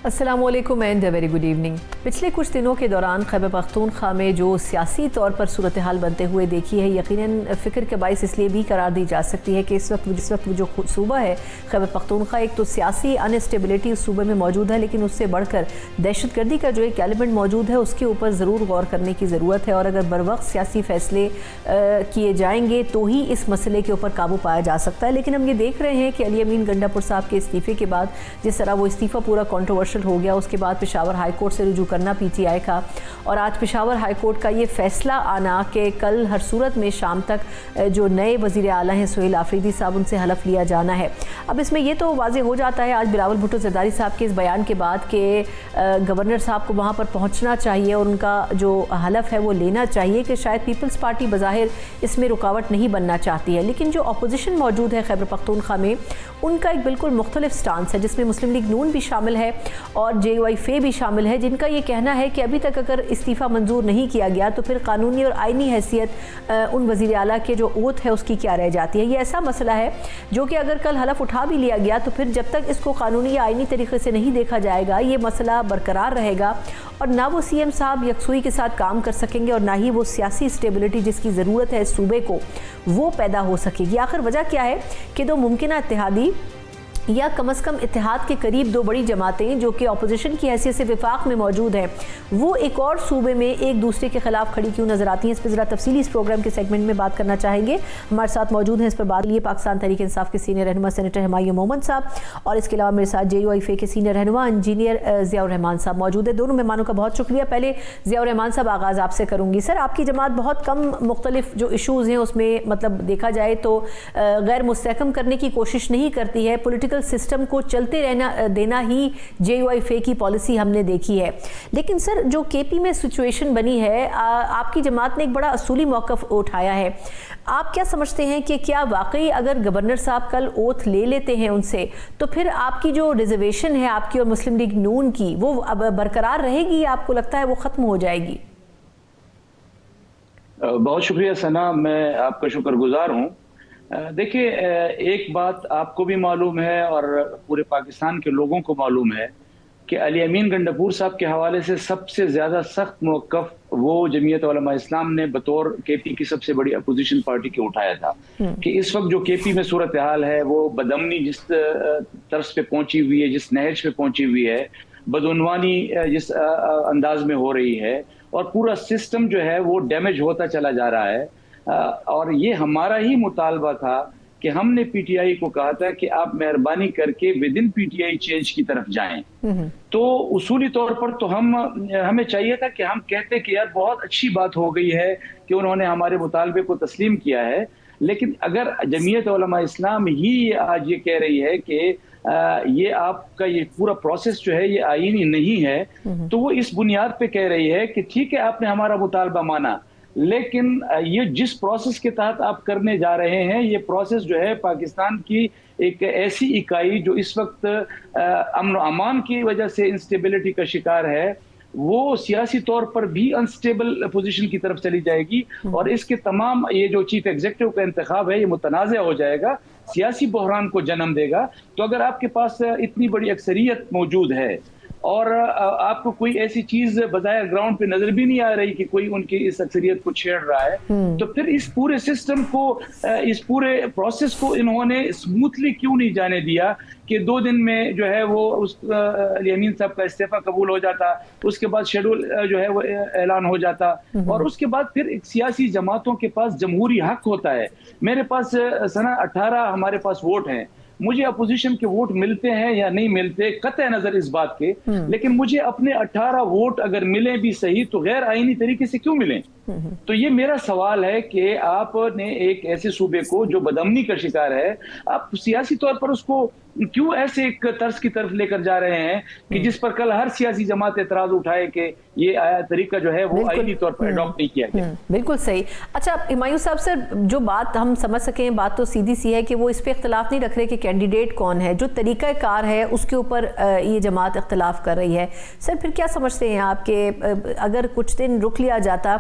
अस्सलामुअलैकुम and very good evening. पिछले कुछ दिनों के दौरान खैबर पख्तूनख्वा में जो सियासी तौर पर सूरत हाल बनते हुए देखी है, यकीनन फ़िक्र के बाइस इसलिए भी करार दी जा सकती है कि इस वक्त जो सूबा है खैबर पख्तूनख्वा, एक तो सियासी अनस्टेबिलिटी उस सूबे में मौजूद है, लेकिन उससे बढ़कर दहशतगर्दी का जो एक एलिमेंट मौजूद है उसके ऊपर ज़रूर गौर करने की ज़रूरत है। और अगर बर वक्त सियासी फ़ैसले किए जाएंगे तो ही इस मसले के ऊपर काबू पाया जा सकता है। लेकिन हम ये देख रहे हैं कि अली अमीन गंडापुर साहब के इस्तीफ़े के बाद जिस तरह वो इस्तीफ़ा पूरा कॉन्ट्रोवर्शियल हो गया, उसके बाद पेशावर हाई कोर्ट से रुजू करना पीटीआई का, और आज पेशावर हाई कोर्ट का ये फैसला आना कि कल हर सूरत में शाम तक जो नए वज़ीर आला हैं सुहेल आफरीदी साहब, उनसे हलफ लिया जाना है। अब इसमें यह तो वाज़ेह हो जाता है आज बिलावल भुट्टो ज़रदारी साहब के इस बयान के बाद कि गवर्नर साहब को वहाँ पर पहुँचना चाहिए और उनका जो हलफ है वो लेना चाहिए कि शायद पीपल्स पार्टी बज़ाहिर इसमें रुकावट नहीं बनना चाहती है, लेकिन जो अपोजिशन मौजूद है खैबर पख्तूनख्वा में उनका एक बिल्कुल मुख्तलिफ स्टांस है, जिसमें मुस्लिम लीग नून भी शामिल है और JUIF भी शामिल है, जिनका ये कहना है कि अभी तक अगर इस्तीफ़ा मंजूर नहीं किया गया तो फिर कानूनी और आइनी हैसियत उन वज़ीर आला के जो ओथ है उसकी क्या रह जाती है। ये ऐसा मसला है जो कि अगर कल हलफ उठा भी लिया गया तो फिर जब तक इसको कानूनी या आइनी तरीके से नहीं देखा जाएगा ये मसला बरकरार रहेगा और ना वो CM साहब यकसुई के साथ काम कर सकेंगे और ना ही वो सियासी स्टेबिलिटी जिसकी ज़रूरत है इस सूबे को वो पैदा हो सकेगी। आखिर वजह क्या है कि दो मुमकिन इत्तेहादी या कम अज़ कम इत्तेहाद के करीब दो बड़ी जमातें जो कि अपोजिशन की हैसियत से विफाक में मौजूद हैं, वो एक और सूबे में एक दूसरे के खिलाफ खड़ी क्यों नज़र आती हैं। इस पर ज़रा तफसीली इस प्रोग्राम के सेगमेंट में बात करना चाहेंगे। हमारे साथ मौजूद हैं इस पर बात लिए पाकिस्तान तहरीक इंसाफ के सीनियर रहनुमा सेनेटर हुमायूं मोहम्मद साहब, और इसके अलावा मेरे साथ JUIF के सीनियर रहनुमा इंजीनियर ज़ियाउर रहमान साहब मौजूद है। दोनों मेहमानों का बहुत शुक्रिया। पहले ज़ियाउर रहमान साहब, आगाज़ आपसे करूँगी। सर, आपकी जमात बहुत कम मुख्तलिफ जो इशूज़ हैं उसमें मतलब देखा जाए तो गैर मुस्तहकम करने की कोशिश नहीं करती है, पॉलिटिकल सिस्टम को चलते रहना देना ही JUIF की पॉलिसी हमने देखी है। लेकिन सर, जो KP में सिचुएशन बनी है, आपकी जमात ने एक बड़ा असूली मौक़िफ़ उठाया है। आप क्या समझते हैं कि क्या वाकई अगर गवर्नर साहब कल ओथ ले लेते हैं उनसे तो फिर आपकी जो रिजर्वेशन है आपकी और मुस्लिम लीग नून की वो अब बरकरार रहेगी या आपको लगता है वो ख़त्म हो जाएगी? बहुत शुक्रिया सना, मैं आपका शुक्रगुजार हूँ। देखिए, एक बात आपको भी मालूम है और पूरे पाकिस्तान के लोगों को मालूम है कि अली अमीन गंडापुर साहब के हवाले से सबसे ज़्यादा सख्त मौक़िफ़ वो जमीयत उलमा इस्लाम ने बतौर KP की सबसे बड़ी अपोजिशन पार्टी के उठाया था कि इस वक्त जो KP में सूरत हाल है वो बदअमनी जिस तर्ज पे पहुंची हुई है, जिस नहज पे पहुंची हुई है, बदउनवानी जिस अंदाज में हो रही है और पूरा सिस्टम जो है वो डैमेज होता चला जा रहा है। और ये हमारा ही मुतालबा था कि हमने PTI को कहा था कि आप मेहरबानी करके विद इन PTI चेंज की तरफ जाएं। तो उसूली तौर पर तो हमें चाहिए था कि हम कहते कि यार बहुत अच्छी बात हो गई है कि उन्होंने हमारे मुतालबे को तस्लीम किया है, लेकिन अगर जमीयत उलमा इस्लाम ही आज ये कह रही है कि ये आपका ये पूरा प्रोसेस जो है ये आईनी नहीं है, तो वो इस बुनियाद पे कह रही है कि ठीक है आपने हमारा मुतालबा माना, लेकिन ये जिस प्रोसेस के तहत आप करने जा रहे हैं ये प्रोसेस जो है पाकिस्तान की एक ऐसी इकाई जो इस वक्त अमन अमान की वजह से इंस्टेबिलिटी का शिकार है, वो सियासी तौर पर भी अनस्टेबल पोजीशन की तरफ चली जाएगी और इसके तमाम ये जो चीफ एग्जीक्यूटिव का इंतखाब है ये मुतनाज़ हो जाएगा, सियासी बहरान को जन्म देगा। तो अगर आपके पास इतनी बड़ी अक्सरियत मौजूद है और आपको कोई ऐसी चीज बजाय ग्राउंड पे नजर भी नहीं आ रही कि कोई उनकी इस अक्सरियत को छेड़ रहा है, तो फिर इस पूरे सिस्टम को, इस पूरे प्रोसेस को इन्होंने स्मूथली क्यों नहीं जाने दिया कि 2 दिन में जो है वो उस अली अमीन साहब का इस्तीफा कबूल हो जाता, उसके बाद शेड्यूल जो है वो ऐलान हो जाता और उसके बाद फिर एक सियासी जमातों के पास जमहूरी हक होता है। मेरे पास सना 18 हमारे पास वोट हैं, मुझे अपोजिशन के वोट मिलते हैं या नहीं मिलते कतई नजर इस बात के, लेकिन मुझे अपने 18 वोट अगर मिले भी सही तो गैर आईनी तरीके से क्यों मिलें? तो ये मेरा सवाल है कि आपने एक ऐसे सूबे को जो बदअमनी का शिकार है, आप सियासी तौर पर उसको क्यों ऐसे एक तर्ज की तरफ लेकर जा रहे हैं कि जिस पर कल हर सियासी जमात एतराज उठाए कि ये तरीका जो है वो आईनी तौर पर अडॉप्ट नहीं किया गया। बिल्कुल सही। अच्छा हुमायूं साहब, सर जो बात हम समझ सकें, बात तो सीधी सी है कि वो इस पे इख्तलाफ नहीं रख रहे कि कैंडिडेट कौन है, जो तरीका कार है उसके ऊपर ये जमात इख्तलाफ कर रही है। सर फिर क्या समझते हैं आप कि अगर कुछ दिन रुक लिया जाता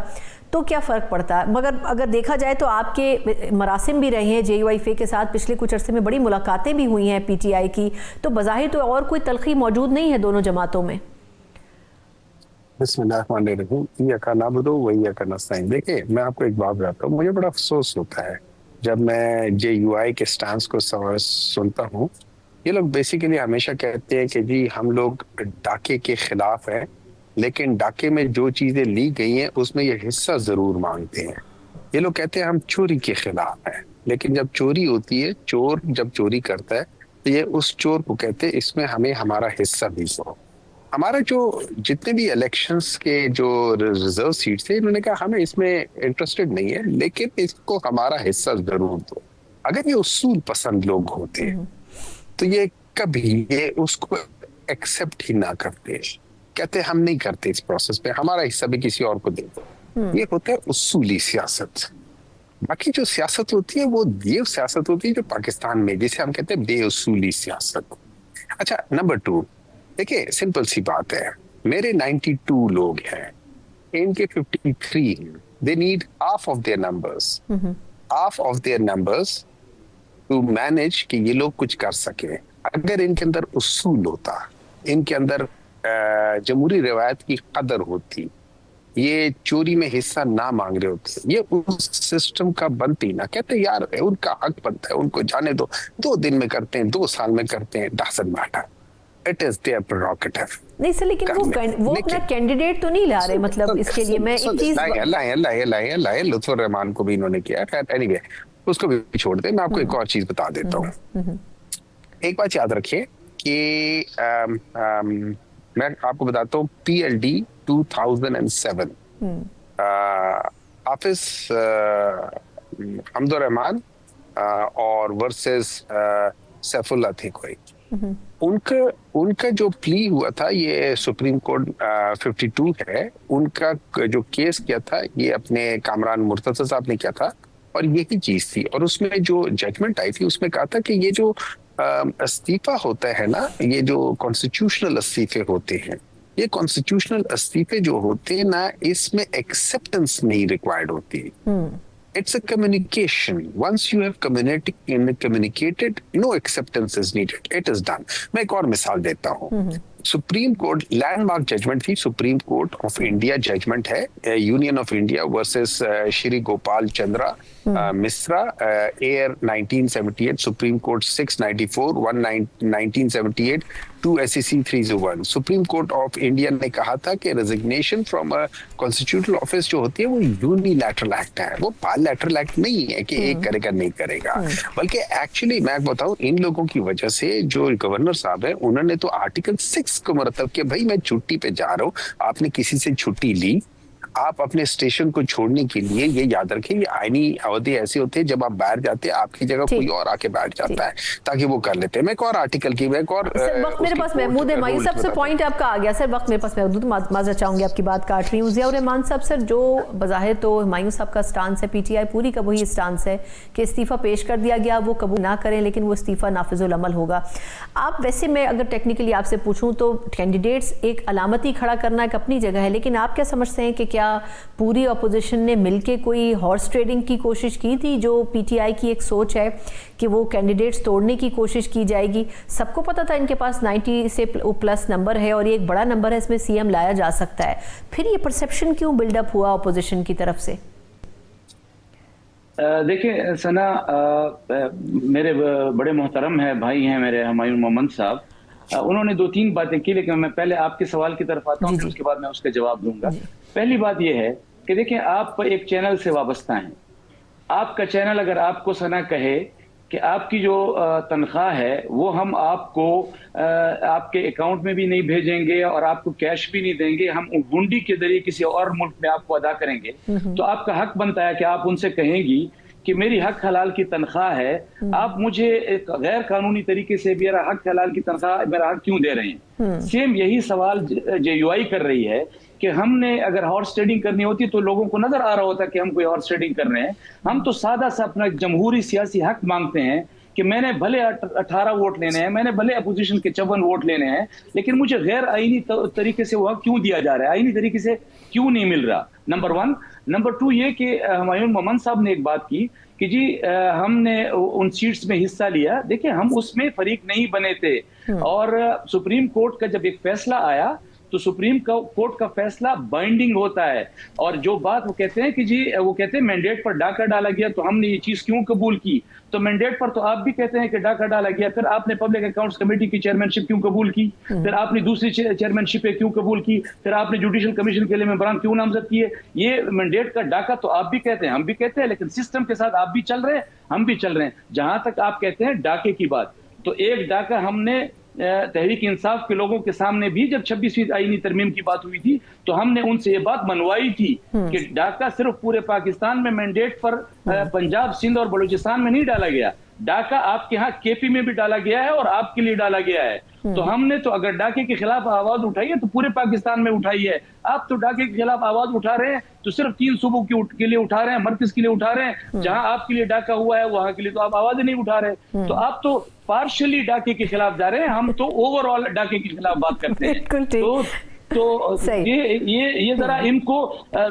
तो क्या फ़र्क पड़ता है? मगर अगर देखा जाए तो आपके मरासिम भी रहे हैं JUIFA के साथ, पिछले कुछ अरसे में बड़ी मुलाकातें भी हुई हैं PTI की, तो बज़ाहिर तो और कोई तलखी मौजूद नहीं है दोनों जमातों में। देखिए, मैं आपको एक बात बताता हूँ, मुझे बड़ा अफसोस होता है जब मैं JUI के स्टांस को सुनता हूँ। ये लोग बेसिकली हमेशा कहते हैं कि जी हम लोग डाके के खिलाफ हैं, लेकिन डाके में जो चीजें ली गई हैं उसमें ये हिस्सा जरूर मांगते हैं। ये लोग कहते हैं हम चोरी के खिलाफ हैं, लेकिन जब चोरी होती है, चोर जब चोरी करता है तो ये उस चोर को कहते हैं इसमें हमें हमारा हिस्सा भी दो। हमारा जो जितने भी इलेक्शंस के जो रिजर्व सीट्स थे, इन्होंने कहा हमें इसमें इंटरेस्टेड नहीं है, लेकिन इसको हमारा हिस्सा जरूर दो। अगर ये उसूल पसंद लोग होते तो ये कभी ये उसको एक्सेप्ट ही ना करते, कहते हम नहीं करते इस प्रोसेस में, हमारा हिस्सा भी किसी और को दे दो। ये होता है उसूली सियासत। बाकी जो सियासत होती है वो ये सियासत होती है जो पाकिस्तान में, जिसे हम कहते हैं बेउसूली सियासत। अच्छा, नंबर 2, देखिए सिंपल सी बात है, मेरे 92 लोग हैं, इनके 53, they need half of their numbers, half of their numbers to manage कि ये लोग कुछ कर सके। अगर इनके अंदर उसूल होता, इनके अंदर जमहूरी रिवायत की कदर होती, ये चोरी में हिस्सा ना मांग रहे होते, ये उस सिस्टम का बनती ना, कहते यार उनका हक बनता है, उनको जाने दो, 2 दिन में करते हैं, 2 साल में करते हैं, doesn't matter, it is their prerogative. नहीं सर, लेकिन वो अपना कैंडिडेट तो नहीं ला रहे, मतलब इसके लिए मैं एक चीज अल्लाह लुत्फुर रहमान को भी इन्होंने किया। खैर एनीवे, उसको भी छोड़ दे, मैं आपको एक और चीज बता देता हूँ। एक बात याद रखिए कि मैं आपको बताता हूँ, PLD 2007 हाफिज हमदुर रहमान और वर्सेस सैफुल्लाह थे कोई, उनका जो प्ली हुआ था, ये सुप्रीम कोर्ट 52 है, उनका जो केस किया था ये अपने कामरान मुर्तज़ा साहब ने किया था, और यही चीज थी। और उसमें जो जजमेंट आई थी उसमें कहा था कि ये जो इस्तीफा होता है ना, ये जो कॉन्स्टिट्यूशनल इस्तीफे होते हैं, ये कॉन्स्टिट्यूशनल इस्तीफे जो होते हैं ना, इसमें एक्सेप्टेंस नहीं रिक्वायर्ड होती। It's a communication. Once you have communicated, no acceptance is needed. It is done. मैं एक और मिसाल देता हूँ। सुप्रीम कोर्ट लैंडमार्क जजमेंट थी, supreme court of India judgement है, union of India versus Shri Gopal Chandra Mishra, AIR 1978, supreme court 694 1978 2 SEC 301। Supreme court of India ने कहा था कि resignation from a constitutional office जो होती है वो यूनिलैटरल एक्ट है, वो बायलैटरल एक्ट नहीं है कि एक करेगा नहीं करेगा, बल्कि एक्चुअली मैं बताऊं, इन लोगों की वजह से जो गवर्नर साहब है, उन्होंने तो आर्टिकल 6 को मरतब कि भाई मैं छुट्टी पे जा रहा हूँ, आपने किसी से छुट्टी ली, आप अपने स्टेशन को छोड़ने के लिए, ये याद रखें, ये आईनी अवधि ऐसे होते हैं जब आप बाहर जाते हैं, आपकी जगह कोई और आके बैठ जाता है ताकि वो कर लेते हैं। मैं एक और आर्टिकल की, मैं एक और सर वक्त मेरे पास महमूद है, मायूस साहब से पॉइंट आपका आ गया सर, वक्त मेरे पास महमूद, माजरत चाहूंगी आपकी बात काट रही हूँ। ज़ियाउर रहमान साहब, सर जो बज़ाहिर तो मायूस साहब का स्टांस है, PTI पूरी का वही स्टांस है कि इस्तीफा पेश कर दिया गया, वो कबूल ना करें, लेकिन वो इस्तीफा नाफिजुल अमल होगा। आप वैसे मैं अगर टेक्निकली आपसे पूछूं तो कैंडिडेट्स एक अलामती खड़ा करना एक अपनी जगह है, लेकिन आप क्या समझते हैं कि क्या पूरी अपोजिशन ने मिलके कोई हॉर्स ट्रेडिंग की कोशिश की थी? जो PTI की एक सोच है कि वो कैंडिडेट्स तोड़ने की कोशिश की जाएगी, सबको पता था इनके पास 90 से प्लस नंबर है और ये एक बड़ा नंबर है, इसमें CM लाया जा सकता है, फिर ये परसेप्शन क्यों बिल्डअप हुआ अपोजिशन की तरफ से? देखिए सना, मेरे बड़े मोहतरम है भाई हैं मेरे हुमायूं मोहम्मद साहब, उन्होंने 2-3 बातें की, लेकिन मैं पहले आपके सवाल की तरफ आता हूँ, फिर उसके बाद मैं उसके जवाब दूंगा। पहली बात यह है कि देखिए, आप एक चैनल से वाबस्ता हैं, आपका चैनल अगर आपको सना कहे कि आपकी जो तनख्वाह है वो हम आपको आपके अकाउंट में भी नहीं भेजेंगे और आपको कैश भी नहीं देंगे, हम हुंडी के जरिए किसी और मुल्क में आपको अदा करेंगे, तो आपका हक बनता है कि आप उनसे कहेंगी कि मेरी हक हलाल की तनख्वाह है, आप मुझे एक गैर कानूनी तरीके से मेरा हक हलाल की तनख्वाह, मेरा हक क्यों दे रहे हैं? सेम यही सवाल JUI कर रही है कि हमने अगर हॉर्स ट्रेडिंग करनी होती तो लोगों को नजर आ रहा होता कि हम कोई हॉर्स ट्रेडिंग कर रहे हैं। हम तो सादा सा अपना जमहूरी सियासी हक मांगते हैं कि मैंने भले 18 वोट लेने हैं, मैंने भले अपोजिशन के 54 वोट लेने हैं, लेकिन मुझे गैर आईनी तरीके से वह क्यों दिया जा रहा है, आईनी तरीके से क्यों नहीं मिल रहा, नंबर 1। नंबर 2 ये कि हुमायूं मोहम्मद साहब ने एक बात की कि जी हमने उन सीट्स में हिस्सा लिया। देखिए, हम उसमें फरीक नहीं बने थे, और सुप्रीम कोर्ट का जब एक फैसला आया तो सुप्रीम कोर्ट का फैसला बाइंडिंग होता है। और जो बात वो कहते हैं कि जी वो कहते हैं मैंडेट पर डाका डाला गया तो हमने ये चीज क्यों कबूल की, तो मैंडेट पर तो आप भी कहते हैं कि डाका डाला गया, फिर आपने पब्लिक अकाउंट्स कमेटी की चेयरमैनशिप क्यों कबूल की, फिर आपने दूसरी चेयरमैनशिप क्यों कबूल की, फिर आपने जुडिशियल कमीशन के लिए मेंबरान क्यों नामजद किए। ये मैंडेट का डाका तो आप भी कहते हैं, हम भी कहते हैं, लेकिन सिस्टम के साथ आप भी चल रहे हैं, हम भी चल रहे हैं। जहां तक आप कहते हैं डाके की बात, तो एक डाका हमने तहरीक इंसाफ के लोगों के सामने भी जब 26वीं आईनी तरमीम की बात हुई थी तो हमने उनसे ये बात मनवाई थी कि डाका सिर्फ पूरे पाकिस्तान में मैंडेट पर पंजाब, सिंध और बलूचिस्तान में नहीं डाला गया, डाका आपके यहाँ केपी में भी डाला गया है और आपके लिए डाला गया है। तो हमने तो अगर डाके के खिलाफ आवाज उठाई है तो पूरे पाकिस्तान में उठाई है। आप तो डाके के खिलाफ आवाज उठा रहे हैं तो सिर्फ 3 सूबों के लिए उठा रहे हैं, मरकज के लिए उठा रहे हैं। जहां आपके लिए डाका हुआ है वहां के लिए तो आप आवाज नहीं उठा रहे। तो आप तो पार्शियली डाके के खिलाफ जा रहे हैं, हम तो ओवरऑल डाके के खिलाफ बात करते हैं। तो ये जरा इनको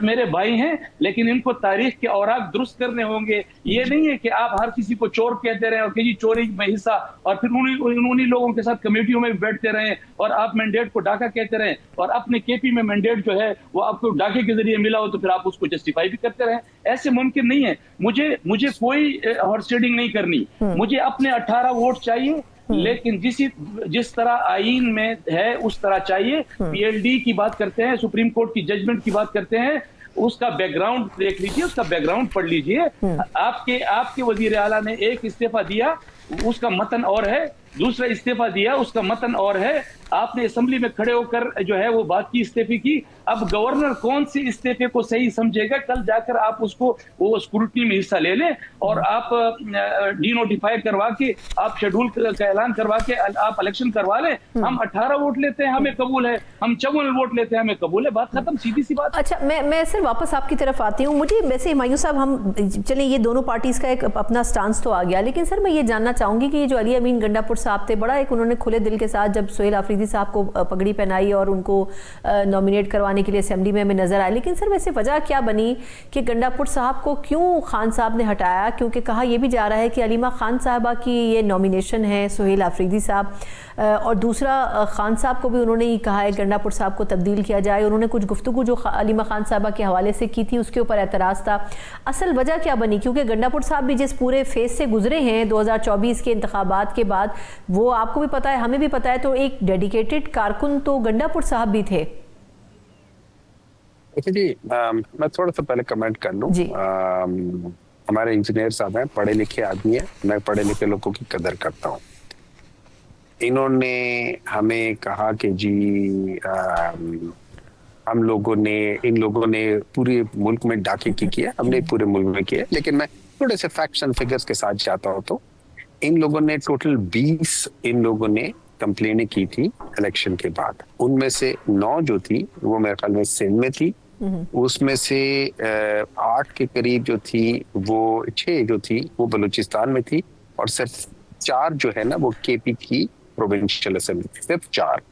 मेरे भाई हैं, लेकिन इनको तारीख के औराक दुरुस्त करने होंगे। ये नहीं है कि आप हर किसी को चोर कहते रहे और कि जी चोरी में हिस्सा, और फिर उन्हीं लोगों के साथ कमेटियों में बैठते रहे और आप मैंडेट को डाका कहते रहे, और अपने केपी में मैंडेट जो है वो आपको डाके के जरिए मिला हो तो फिर आप उसको जस्टिफाई भी करते रहे। ऐसे मुमकिन नहीं है। मुझे कोई हॉर्स ट्रेडिंग नहीं करनी, मुझे अपने 18 वोट चाहिए, लेकिन जिस तरह आईन में है उस तरह चाहिए। पीएलडी की बात करते हैं, सुप्रीम कोर्ट की जजमेंट की बात करते हैं, उसका बैकग्राउंड देख लीजिए, उसका बैकग्राउंड पढ़ लीजिए। आपके वजीर आला ने एक इस्तीफा दिया, उसका मतन और है, दूसरा इस्तीफा दिया, उसका मतन और है। आपने असेंबली में खड़े होकर जो है वो बात की इस्तीफे की। अब गवर्नर कौन से इस्तीफे को सही समझेगा, कल जाकर आप उसको वो स्क्रूटनी में हिस्सा ले लें और आप डीनोटिफाई करवा के, आप शेड्यूल का ऐलान करवा के आप इलेक्शन करवा लें। हम 18 वोट लेते हैं हमें कबूल है, हम 54 वोट लेते हैं हमें कबूल है, बात खत्म, सीधी सी बात। अच्छा, मैं सिर्फ वापस आपकी तरफ आती हूँ। मुझे वैसे हुमायूं साहब, हम चलें ये दोनों पार्टीज का एक अपना स्टांस तो आ गया, लेकिन सर मैं ये जानना चाहूंगी कि ये जो अली अमीन गंडापुर साहब थे, बड़ा एक उन्होंने खुले दिल के साथ जब सोहेल आफरीदी साहब को पगड़ी पहनाई और उनको नॉमिनेट करवाने के लिए असेंबली में हमें नजर आए, लेकिन सर वैसे वजह क्या बनी कि गंडापुर साहब को क्यों खान साहब ने हटाया? क्योंकि कहा यह भी जा रहा है कि अलीमा खान साहबा की ये नॉमिनेशन है, सोहेल आफरीदी साहब, और दूसरा खान साहब को भी उन्होंने ये कहा है गंडापुर साहब को तब्दील किया जाए। उन्होंने कुछ गुफ्तगू जो अलीमा खान साहबा के हवाले से की थी उसके ऊपर एतराज़ था। असल वजह क्या बनी? क्योंकि गंडापुर साहब भी जिस पूरे फेज से गुजरे हैं 2024 के इंतखाबात के बाद, वो आपको भी पता है, हमें भी पता है, तो एक डेडिकेटेड कारकुन तो गंडापुर साहब भी थे। जी, मैं थोड़ा सा पहले कमेंट कर लूं। हमारे इंजीनियर साहब हैं, पढ़े लिखे आदमी है, मैं पढ़े लिखे लोगों की कदर करता हूँ। इन्होंने हमें कहा कि जी इन लोगों ने पूरे मुल्क में डाके की किया, हमने पूरे मुल्क में किया। लेकिन मैं थोड़े से फैक्ट्स एंड फिगर्स के साथ जाता हूँ तो इन लोगों ने टोटल 20 इन लोगों ने कंप्लेनें की थी इलेक्शन के बाद। उनमें से 9 जो थी वो मेरे ख्याल में सिंध में थी, उसमें से 8 के करीब जो थी, वो 6 जो थी वो बलूचिस्तान में थी, और सिर्फ 4 जो है ना वो केपी की प्रोविंशियल असेंबली, सिर्फ 4।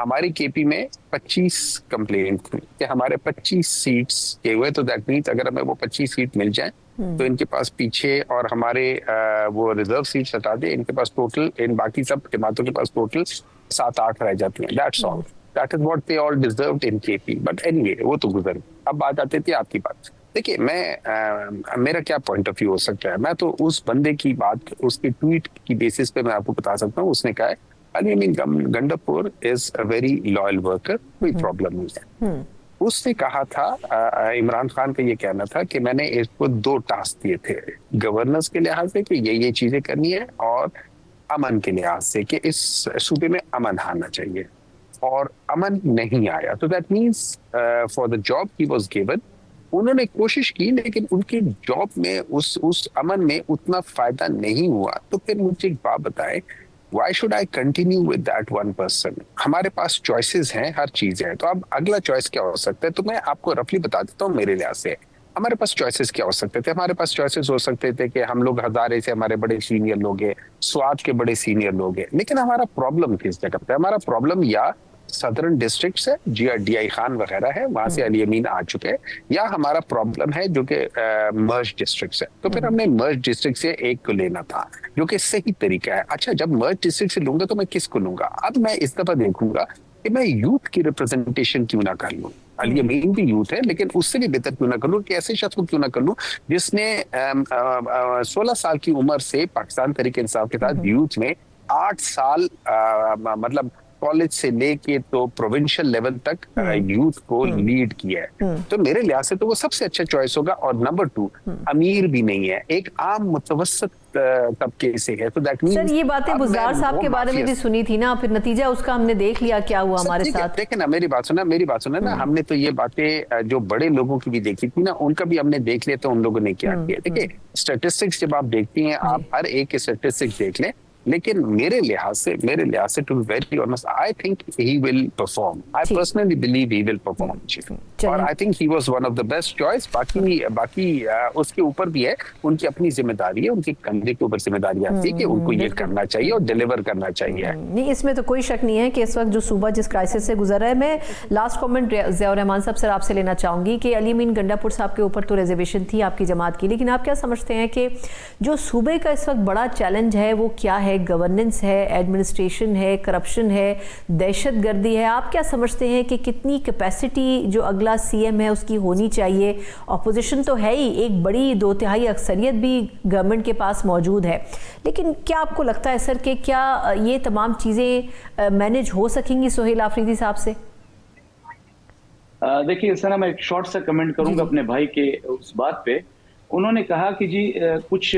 हमारी केपी में 25 कंप्लेंट थी कि हमारे 25 सीट्स के हुए, तो दैट मीन्स अगर हमें वो 25 सीट मिल जाए तो इनके पास पीछे और हमारे वो रिजर्व सीट्स हटा दे, इनके पास टोटल, इन बाकी सब जमातों के पास टोटल 7-8 रह जाती हैं। That's all, that is what they all deserved in KP. But anyway, वो तो गुजर। अब बात आती थी आपकी बात। देखिए, मेरा क्या पॉइंट ऑफ व्यू हो सकता है, मैं तो उस बंदे की बात, उसके ट्वीट की बेसिस पे मैं आपको बता सकता हूँ। उसने कहा है Ali Amin Gandapur is a very loyal worker, कोई प्रॉब्लम नहीं है। उसने कहा था, इमरान खान का ये कहना था कि मैंने इसको 2 टास्क दिए थे, गवर्नेंस के लिहाज से कि ये चीजें करनी है, और अमन के लिहाज से कि इस सूबे में अमन आना चाहिए, और अमन नहीं आया। तो that means for the job he was given, उन्होंने कोशिश की लेकिन उनके जॉब में उस अमन में उतना फायदा नहीं हुआ। तो फिर मुझे एक बात बताए, Why should I continue with that one person? हमारे पास चॉइसेस हैं, हर चीज है। तो अब अगला चॉइस क्या हो सकता है? तो मैं आपको रफली बता देता हूँ मेरे लिहाज से। हमारे पास चॉइसेस क्या हो सकते थे? हमारे पास चॉइसेस हो सकते थे कि हम लोग हजारे से हमारे बड़े सीनियर लोग हैं, स्वात के बड़े सीनियर लोग हैं, लेकिन हमारा प्रॉब्लम किस जगह पे? हमारा प्रॉब्लम या सदर्न डिस्ट्रिक्ट से DI खान वगैरह है, वहां से अली अमीन आ चुके हैं, या हमारा प्रॉब्लम है जो कि मर्ज डिस्ट्रिक्ट से। तो फिर हमने मर्ज डिस्ट्रिक्ट से एक को लेना था, जो कि सही तरीका है। अच्छा, जब मर्ज डिस्ट्रिक्ट से लूंगा तो मैं किसको लूंगा? अब मैं इस दफा देखूंगा कि मैं यूथ की रिप्रेजेंटेशन क्यों ना कर लूं। अली अमीन भी यूथ है, लेकिन उससे भी बेहतर क्यों ना कर लूं कि ऐसे शख्स को क्यों ना कर लूं जिसने 16 साल की उम्र से पाकिस्तान तहरीक इंसाफ के साथ यूथ में 8 साल मतलब कॉलेज से लेके तो प्रोविंशियल लेवल तक यूथ को लीड किया है। तो मेरे लिहाज से तो वो सबसे अच्छा चॉइस होगा। और नंबर 2, अमीर भी नहीं है, एक आम मुतवस्सित तबके से है। तो दैट मींस सर ये बातें बुज़दार साहब के बारे में भी सुनी थी ना, फिर नतीजा उसका हमने देख लिया क्या हुआ हमारे साथ। देखे ना, मेरी बात सुना ना, हमने तो ये बातें जो बड़े लोगों की भी देखी थी ना, उनका भी हमने देख लिया, तो उन लोगों ने क्या किया। देखिए, स्टैटिस्टिक्स जब आप देखती हैं, आप हर एक के स्टैटिस्टिक्स देख लें, लेकिन मेरे लिहाज से to be very honest, I think he will perform. I personally believe he will perform, और I think he was one of the best choice. बाकी उसके ऊपर भी है, उनकी अपनी जिम्मेदारी है, उनके कंधे के ऊपर जिम्मेदारी आती है कि उनको ये करना चाहिए और डिलीवर करना चाहिए। नहीं, इसमें तो कोई शक नहीं है कि इस वक्त जो सूबा जिस क्राइसिस से गुजर रहा है। मैं लास्ट कमेंट ज़ियाउर रहमान साहब सर आपसे लेना चाहूंगी कि अली अमीन गंडापुर साहब के ऊपर तो रिजर्वेशन थी आपकी जमात की, लेकिन आप क्या समझते हैं कि जो सूबे का इस वक्त बड़ा चैलेंज है वो क्या है? गवर्नेंस है, एडमिनिस्ट्रेशन है, करप्शन है, दहशतगर्दी है। आप क्या समझते हैं कि कितनी कैपेसिटी जो अगला CM है उसकी होनी चाहिए? ऑपोजिशन तो है ही, एक बड़ी 2/3 अक्सरियत भी गवर्नमेंट के पास मौजूद है, लेकिन क्या आपको लगता है सर कि क्या ये तमाम चीज़ें मैनेज हो सकेंगी सोहेल आफरीदी साहब से? देखिए सना, मैं एक शॉर्ट सा कमेंट करूंगा अपने भाई के उस बात पे। उन्होंने कहा कि जी कुछ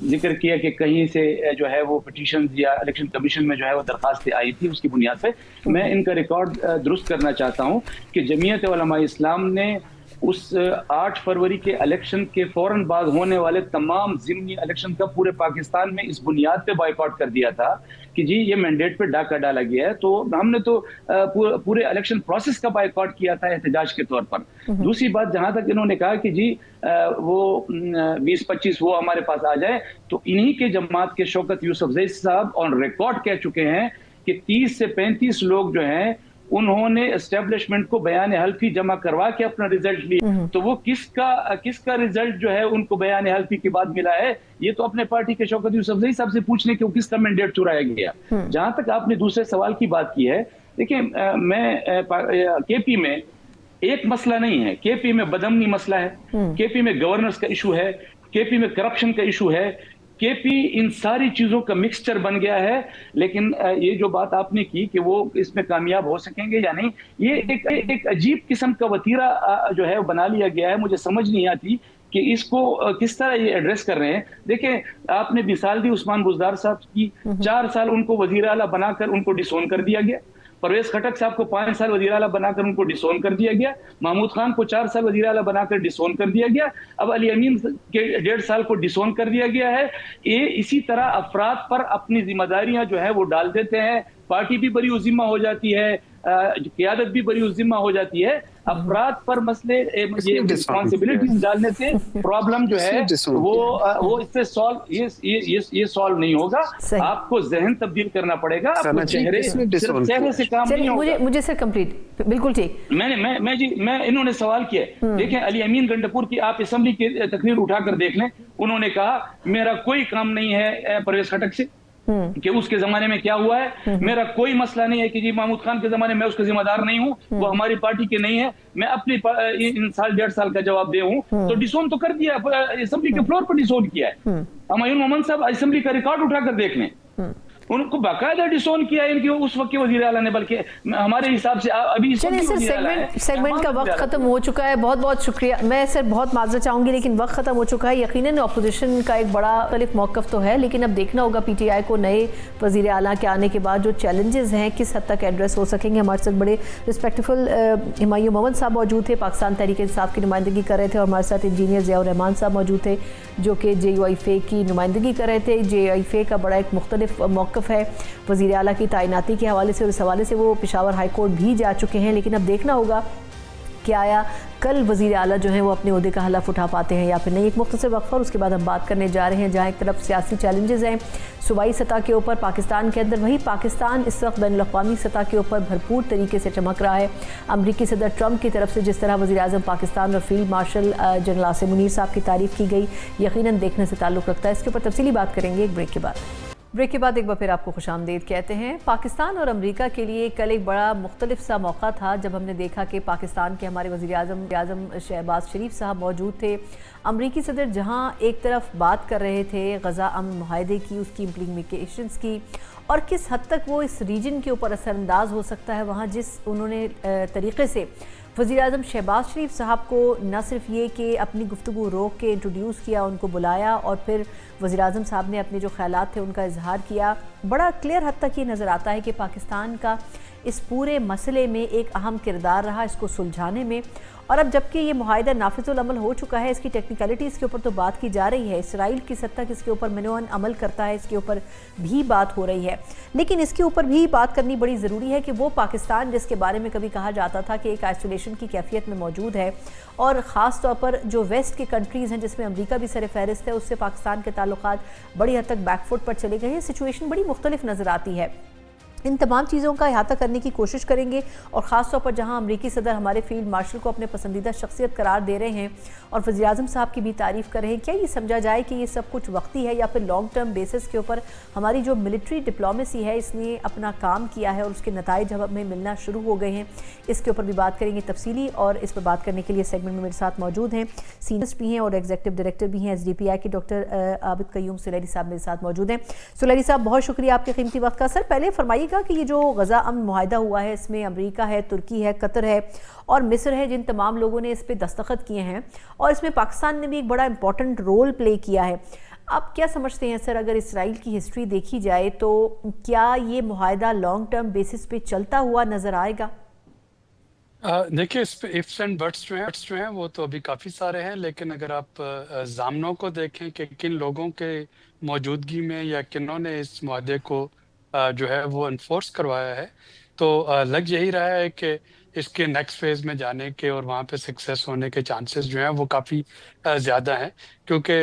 जिक्र किया कि कहीं से जो है वो पिटीशन या इलेक्शन कमीशन में जो है वो दरखास्तें आई थी, उसकी बुनियाद पे मैं इनका रिकॉर्ड दुरुस्त करना चाहता हूं कि जमीयत उलमा इस्लाम ने उस 8 फरवरी के इलेक्शन के फौरन बाद होने वाले तमाम ज़िमनी इलेक्शन का पूरे पाकिस्तान में इस बुनियाद पे बायकॉट कर दिया था कि जी ये मैंडेट पे डाका डाला गया है। तो हमने तो पूरे इलेक्शन प्रोसेस का बायकॉट किया था एहतजाज के तौर पर। दूसरी बात, जहां तक इन्होंने कहा कि जी वो 20-25 वो हमारे पास आ जाए, तो इन्हीं के जमात के शौकत यूसुफजई साहब ऑन रिकॉर्ड कह चुके हैं कि 30 से 35 लोग जो हैं उन्होंने एस्टेब्लिशमेंट को बयान हल्फी जमा करवा के अपना रिजल्ट लिया। तो वो किसका रिजल्ट जो है उनको बयान हल्फी के बाद मिला है, ये तो अपने पार्टी के शौकत यूसुफजई साहब से पूछने के किसका मैंडेट चुराया गया। जहां तक आपने दूसरे सवाल की बात की है, देखिए मैं KP में एक मसला नहीं है, KP में बदअमनी मसला है, KP में गवर्नेंस का इशू है, KP में करप्शन का इशू है, KP इन सारी चीजों का मिक्सचर बन गया है। लेकिन ये जो बात आपने की कि वो इसमें कामयाब हो सकेंगे या नहीं, ये एक अजीब किस्म का वतीरा जो है बना लिया गया है। मुझे समझ नहीं आती कि इसको किस तरह ये एड्रेस कर रहे हैं। देखें, आपने मिसाल दी उस्मान बुज़दार साहब की, 4 साल उनको वजीर आला बनाकर उनको डिसोन कर दिया गया। परवेज खटक साहब को 5 साल वजीर आला बनाकर उनको डिसोन कर दिया गया। महमूद खान को 4 साल वजीर आला बनाकर डिसोन कर दिया गया। अब अली अमीन के 1.5 साल को डिसोन कर दिया गया है। ये इसी तरह अफराद पर अपनी जिम्मेदारियां जो है वो डाल देते हैं। पार्टी भी बरी उज़िम्मा हो जाती है, क़यादत भी बरी उज़िम्मा हो जाती है। अफराद पर मसले ये रिस्पॉन्सिबिलिटीज डालने से प्रॉब्लम जो है वो इससे सॉल्व सॉल्व नहीं होगा। आपको जहन तब्दील करना पड़ेगा, आपको चेहरे से काम नहीं होगा। मुझे सर कंप्लीट बिल्कुल ठीक। मैं इन्होंने सवाल किया, देखें अली अमीन गंडापुर की आप असेंबली की तकरीर उठाकर देख लें। उन्होंने कहा मेरा कोई काम नहीं है परवेज खटक से कि उसके जमाने में क्या हुआ है, मेरा कोई मसला नहीं है कि जी महमूद खान के जमाने में उसका जिम्मेदार नहीं हूँ, वो हमारी पार्टी के नहीं है, मैं अपनी इन साल 1.5 साल का जवाब दे हूँ। तो डिसोन तो कर दिया, असेंबली के फ्लोर पर डिसोन किया है। हुमायूं मोहम्मद साहब असेंबली का रिकॉर्ड उठाकर देख लें, उनको बाकायदा डिसोन किया इनकी उस वक्त के वजीर आला ने, बल्कि हमारे हिसाब से अभी सेगमेंट का वक्त खत्म हो चुका है। बहुत बहुत शुक्रिया। मैं सर बहुत माजरत चाहूंगी लेकिन वक्त खत्म हो चुका है। यकीनन अपोजिशन का एक बड़ा मुख्तलिफ मौक़िफ़ तो है, लेकिन अब देखना होगा PTI को नए वजीर आला के आने के बाद जो चैलेंजेस हैं किस हद तक एड्रेस हो सकेंगे। हमारे साथ बड़े रिस्पेक्टफुल हुमायूं मोहम्मद साहब मौजूद थे, पाकिस्तान तहरीक इंसाफ की नुमाइंदगी कर रहे थे, और हमारे साथ इंजीनियर ज़ियाउर रहमान साहब मौजूद थे जो कि JUIFA की नुमाइंदगी कर रहे थे। JUIFA का बड़ा एक मुख्तलिफ मौक़िफ़ है वज़ीर आला की तैनाती के हवाले से, और इस हवाले से वो पेशावर हाई कोर्ट भी जा चुके हैं। लेकिन अब देखना होगा क्या आया कल वज़ीर आला जो है वो अपने ओहदे का हलफ उठा पाते हैं या फिर नहीं। एक मुख्तसर वक्फा और उसके बाद हम बात करने जा रहे हैं जहाँ एक तरफ सियासी चैलेंजेस हैं सूबाई सतह के ऊपर पाकिस्तान के अंदर, वही पाकिस्तान इस वक्त बैनुल-अक़वामी सतह के ऊपर भरपूर तरीके से चमक रहा है। अमरीकी सदर ट्रंप की तरफ से जिस तरह वज़ीर-ए-आज़म पाकिस्तान और field marshal general Asim Munir साहब की तारीफ़ की गई, यकीनन देखने से ताल्लुक़ रखता है। इसके ऊपर तफसीली बात करेंगे एक ब्रेक के बाद। ब्रेक के बाद एक बार फिर आपको खुशामदीद कहते हैं। पाकिस्तान और अमेरिका के लिए कल एक बड़ा मुख्तलिफ सा मौका था जब हमने देखा कि पाकिस्तान के हमारे वज़ीर-ए-आज़म शहबाज शरीफ साहब मौजूद थे। अमरीकी सदर जहां एक तरफ बात कर रहे थे गज़ा अमन मुआहदे की, उसकी इम्प्लीमेंटेशंस की और किस हद तक वो इस रीजन के ऊपर असरअंदाज हो सकता है, वहाँ जिस उन्होंने तरीक़े से वज़ीर-ए-आज़म शहबाज शरीफ साहब को न सिर्फ ये कि अपनी गुफ्तगू रोक के इंट्रोड्यूस किया, उनको बुलाया और फिर वज़ीर-ए-आज़म साहब ने अपने जो ख़यालात थे उनका इजहार किया, बड़ा क्लियर हद तक ये नज़र आता है कि पाकिस्तान का इस पूरे मसले में एक अहम किरदार रहा इसको सुलझाने में। और अब जबकि ये मुआहदा नाफिजुल अमल हो चुका है, इसकी टेक्निकलिटीज़ के ऊपर तो बात की जा रही है, इसराइल किस हद तक इसके ऊपर मिनोअन अमल करता है इसके ऊपर भी बात हो रही है, लेकिन इसके ऊपर भी बात करनी बड़ी ज़रूरी है कि वो पाकिस्तान जिसके बारे में कभी कहा जाता था कि एक आइसोलेशन की कैफियत में मौजूद है और ख़ास तौर पर जो वेस्ट के कंट्रीज़ हैं जिसमें अमेरिका भी सर फहरिस्त है, उससे पाकिस्तान के ताल्लुकात बड़ी हद तक बैकफुट पर चले गए हैं। सिचुएशन बड़ी मुख्तलिफ नज़र आती है। इन तमाम चीज़ों का अहाता करने की कोशिश करेंगे और ख़ास तौर पर जहां अमरीकी सदर हमारे फील्ड मार्शल को अपने पसंदीदा शख्सियत करार दे रहे हैं और वज़ीर-ए-आज़म साहब की भी तारीफ़ कर रहे हैं, क्या ये समझा जाए कि ये सब कुछ वक्ती है या फिर लॉन्ग टर्म बेसिस के ऊपर हमारी जो मिलिट्री डिप्लोमेसी है इसने अपना काम किया है और उसके नताइज अब हमें मिलना शुरू हो गए हैं। इसके ऊपर भी बात करेंगे तफसीली और इस पर बात करने के लिए सेगमेंट में मेरे साथ मौजूद हैं सीनियर भी हैं और एग्जीक्यूटिव डायरेक्टर भी हैं SDPI के डॉक्टर आबिद क़य्यूम सुलैरी साहब मेरे साथ मौजूद हैं। सुलैरी साहब बहुत शुक्रिया आपके कीमती वक्त का। सर पहले फरमाइएगा कि ये जो गज़ा अमन मुआहदा हुआ है इसमें अमेरिका है, तुर्की है, कतर है और मिस्र है, जिन तमाम लोगों ने इस पर दस्तखत किए हैं और इसमें पाकिस्तान ने भी एक बड़ा इंपॉर्टेंट रोल प्ले किया है। आप क्या समझते हैं सर, अगर इसराइल की हिस्ट्री देखी जाए तो क्या ये मुआहदा लॉन्ग टर्म बेसिस पे चलता हुआ नज़र आएगा? देखिए इस पे इफ्स एंड बट्स जो हैं वो तो अभी काफ़ी सारे हैं, लेकिन अगर आप ज़ामनों को देखें कि किन लोगों के मौजूदगी में या किन्होंने इस मुआहदे को जो है वो इन्फोर्स करवाया है, तो लग यही रहा है कि इसके नेक्स्ट फेज में जाने के और वहाँ पे सक्सेस होने के चांसेस जो हैं वो काफ़ी ज़्यादा हैं। क्योंकि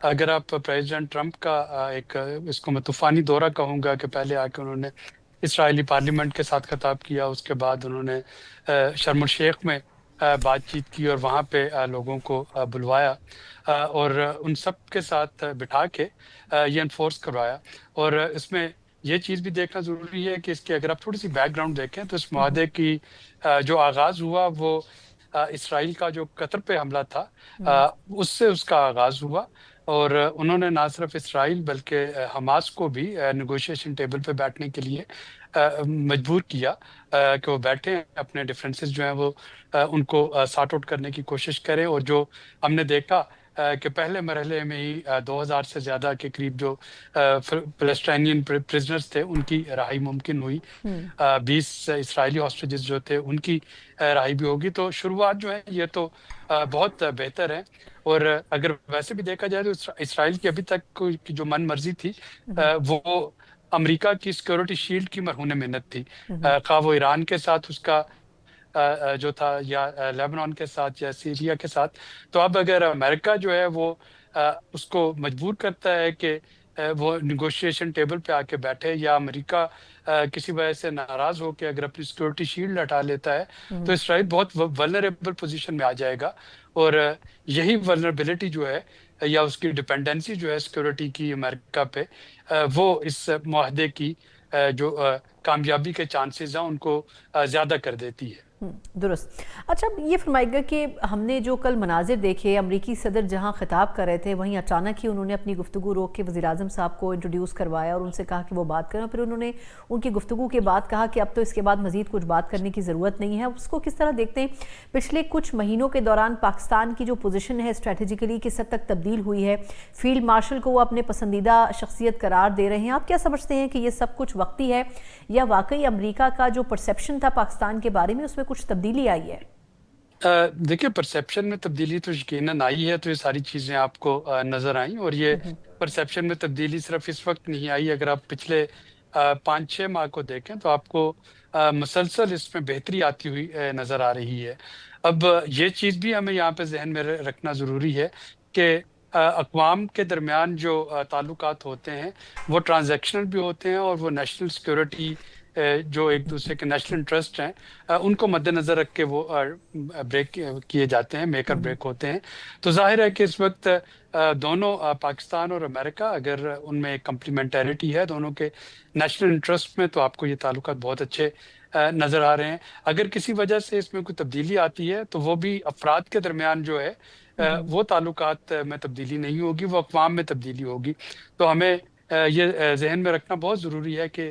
अगर आप प्रेसिडेंट ट्रंप का इसको मैं तूफ़ानी दौरा कहूँगा कि पहले आके उन्होंने इसराइली पार्लियामेंट के साथ खिताब किया, उसके बाद उन्होंने शर्म अल शेख में बातचीत की और वहाँ पे लोगों को बुलवाया और उन सब के साथ बिठा के ये इन्फोर्स करवाया। और इसमें ये चीज़ भी देखना ज़रूरी है कि इसके अगर आप थोड़ी सी बैकग्राउंड देखें तो इस मुआहदे की जो आगाज़ हुआ वो इसराइल का जो कतर पे हमला था उससे उसका आगाज़ हुआ और उन्होंने ना सिर्फ इसराइल बल्कि हमास को भी नेगोशिएशन टेबल पे बैठने के लिए मजबूर किया कि वो बैठे अपने डिफरेंसेस जो हैं वो उनको सॉर्ट आउट करने की कोशिश करें। और जो हमने देखा कि पहले मरहले में ही 2000 से ज़्यादा के करीब जो फ़लस्तीनियन प्रिजनर्स थे उनकी रहाई मुमकिन हुई, 20 इसराइली हॉस्टेजेस जो थे उनकी रहाई भी होगी। तो शुरुआत जो है ये तो बहुत बेहतर है। और अगर वैसे भी देखा जाए तो इसराइल की अभी तक की जो मन मर्जी थी वो अमेरिका की सिक्योरिटी शील्ड की मरहून मिन्नत थी, खा वो ईरान के साथ उसका जो था या लेबनान के साथ या सीरिया के साथ। तो अब अगर अमेरिका जो है वो उसको मजबूर करता है कि वो निगोशिएशन टेबल पे आके बैठे या अमेरिका किसी वजह से नाराज होकर अगर अपनी सिक्योरिटी शील्ड हटा लेता है तो इसराइल बहुत वल्नरेबल पोजीशन में आ जाएगा। और यही वल्नरेबिलिटी जो है या उसकी डिपेंडेंसी जो है सिक्योरिटी की अमेरिका पे, वो इस मुआहदे की जो कामयाबी के चांसेस हैं उनको ज़्यादा कर देती है। दुरुस्त। अच्छा, ये फरमाइएगा कि हमने जो कल मनाजिर देखे, अमरीकी सदर जहां खिताब कर रहे थे वहीं अचानक ही उन्होंने अपनी गुफ्तगू रोक के वज़ीर-ए-आज़म साहब को इंट्रोड्यूस करवाया और उनसे कहा कि वो बात करें। फिर उन्होंने उनकी गुफ्तगू के बाद कहा कि अब तो इसके बाद मज़ीद कुछ बात करने की ज़रूरत नहीं है। उसको किस तरह देखते हैं? पिछले कुछ महीनों के दौरान पाकिस्तान की जो पोजीशन है स्ट्रैटेजिकली किस हद तक तब्दील हुई है? फील्ड मार्शल को वो अपने पसंदीदा शख्सियत करार दे रहे हैं। आप क्या समझते हैं कि ये सब कुछ वक्ती है या वाकई अमरीका का जो परसेप्शन था पाकिस्तान के बारे में उसमें कुछ तब्दीली आई है? देखिए परसेप्शन में तब्दीली तो यकीनन आई है, तो ये सारी चीज़ें आपको नज़र आई। और ये परसेप्शन में तब्दीली सिर्फ इस वक्त नहीं आई, अगर आप पिछले 5-6 माह को देखें तो आपको मुसलसल इसमें बेहतरी आती हुई नजर आ रही है। अब ये चीज़ भी हमें यहाँ पे जहन में रखना ज़रूरी है कि अक़वाम के दरमियान जो ताल्लुकात होते हैं वो ट्रांजैक्शनल भी होते हैं और वो नेशनल सिक्योरिटी जो एक दूसरे के नेशनल इंटरेस्ट हैं उनको मद्देनज़र रख के वो ब्रेक किए जाते हैं, मेकर ब्रेक होते हैं। तो जाहिर है कि इस वक्त दोनों पाकिस्तान और अमेरिका अगर उनमें एक कम्प्लीमेंटरिटी है दोनों के नेशनल इंटरेस्ट में, तो आपको ये ताल्लुकात बहुत अच्छे नज़र आ रहे हैं। अगर किसी वजह से इसमें कोई तब्दीली आती है तो वो भी अफराद के दरमियान जो है वो ताल्लुकात में तब्दीली नहीं होगी, वो अक़वाम में तब्दीली होगी। तो हमें ये जहन में रखना बहुत ज़रूरी है कि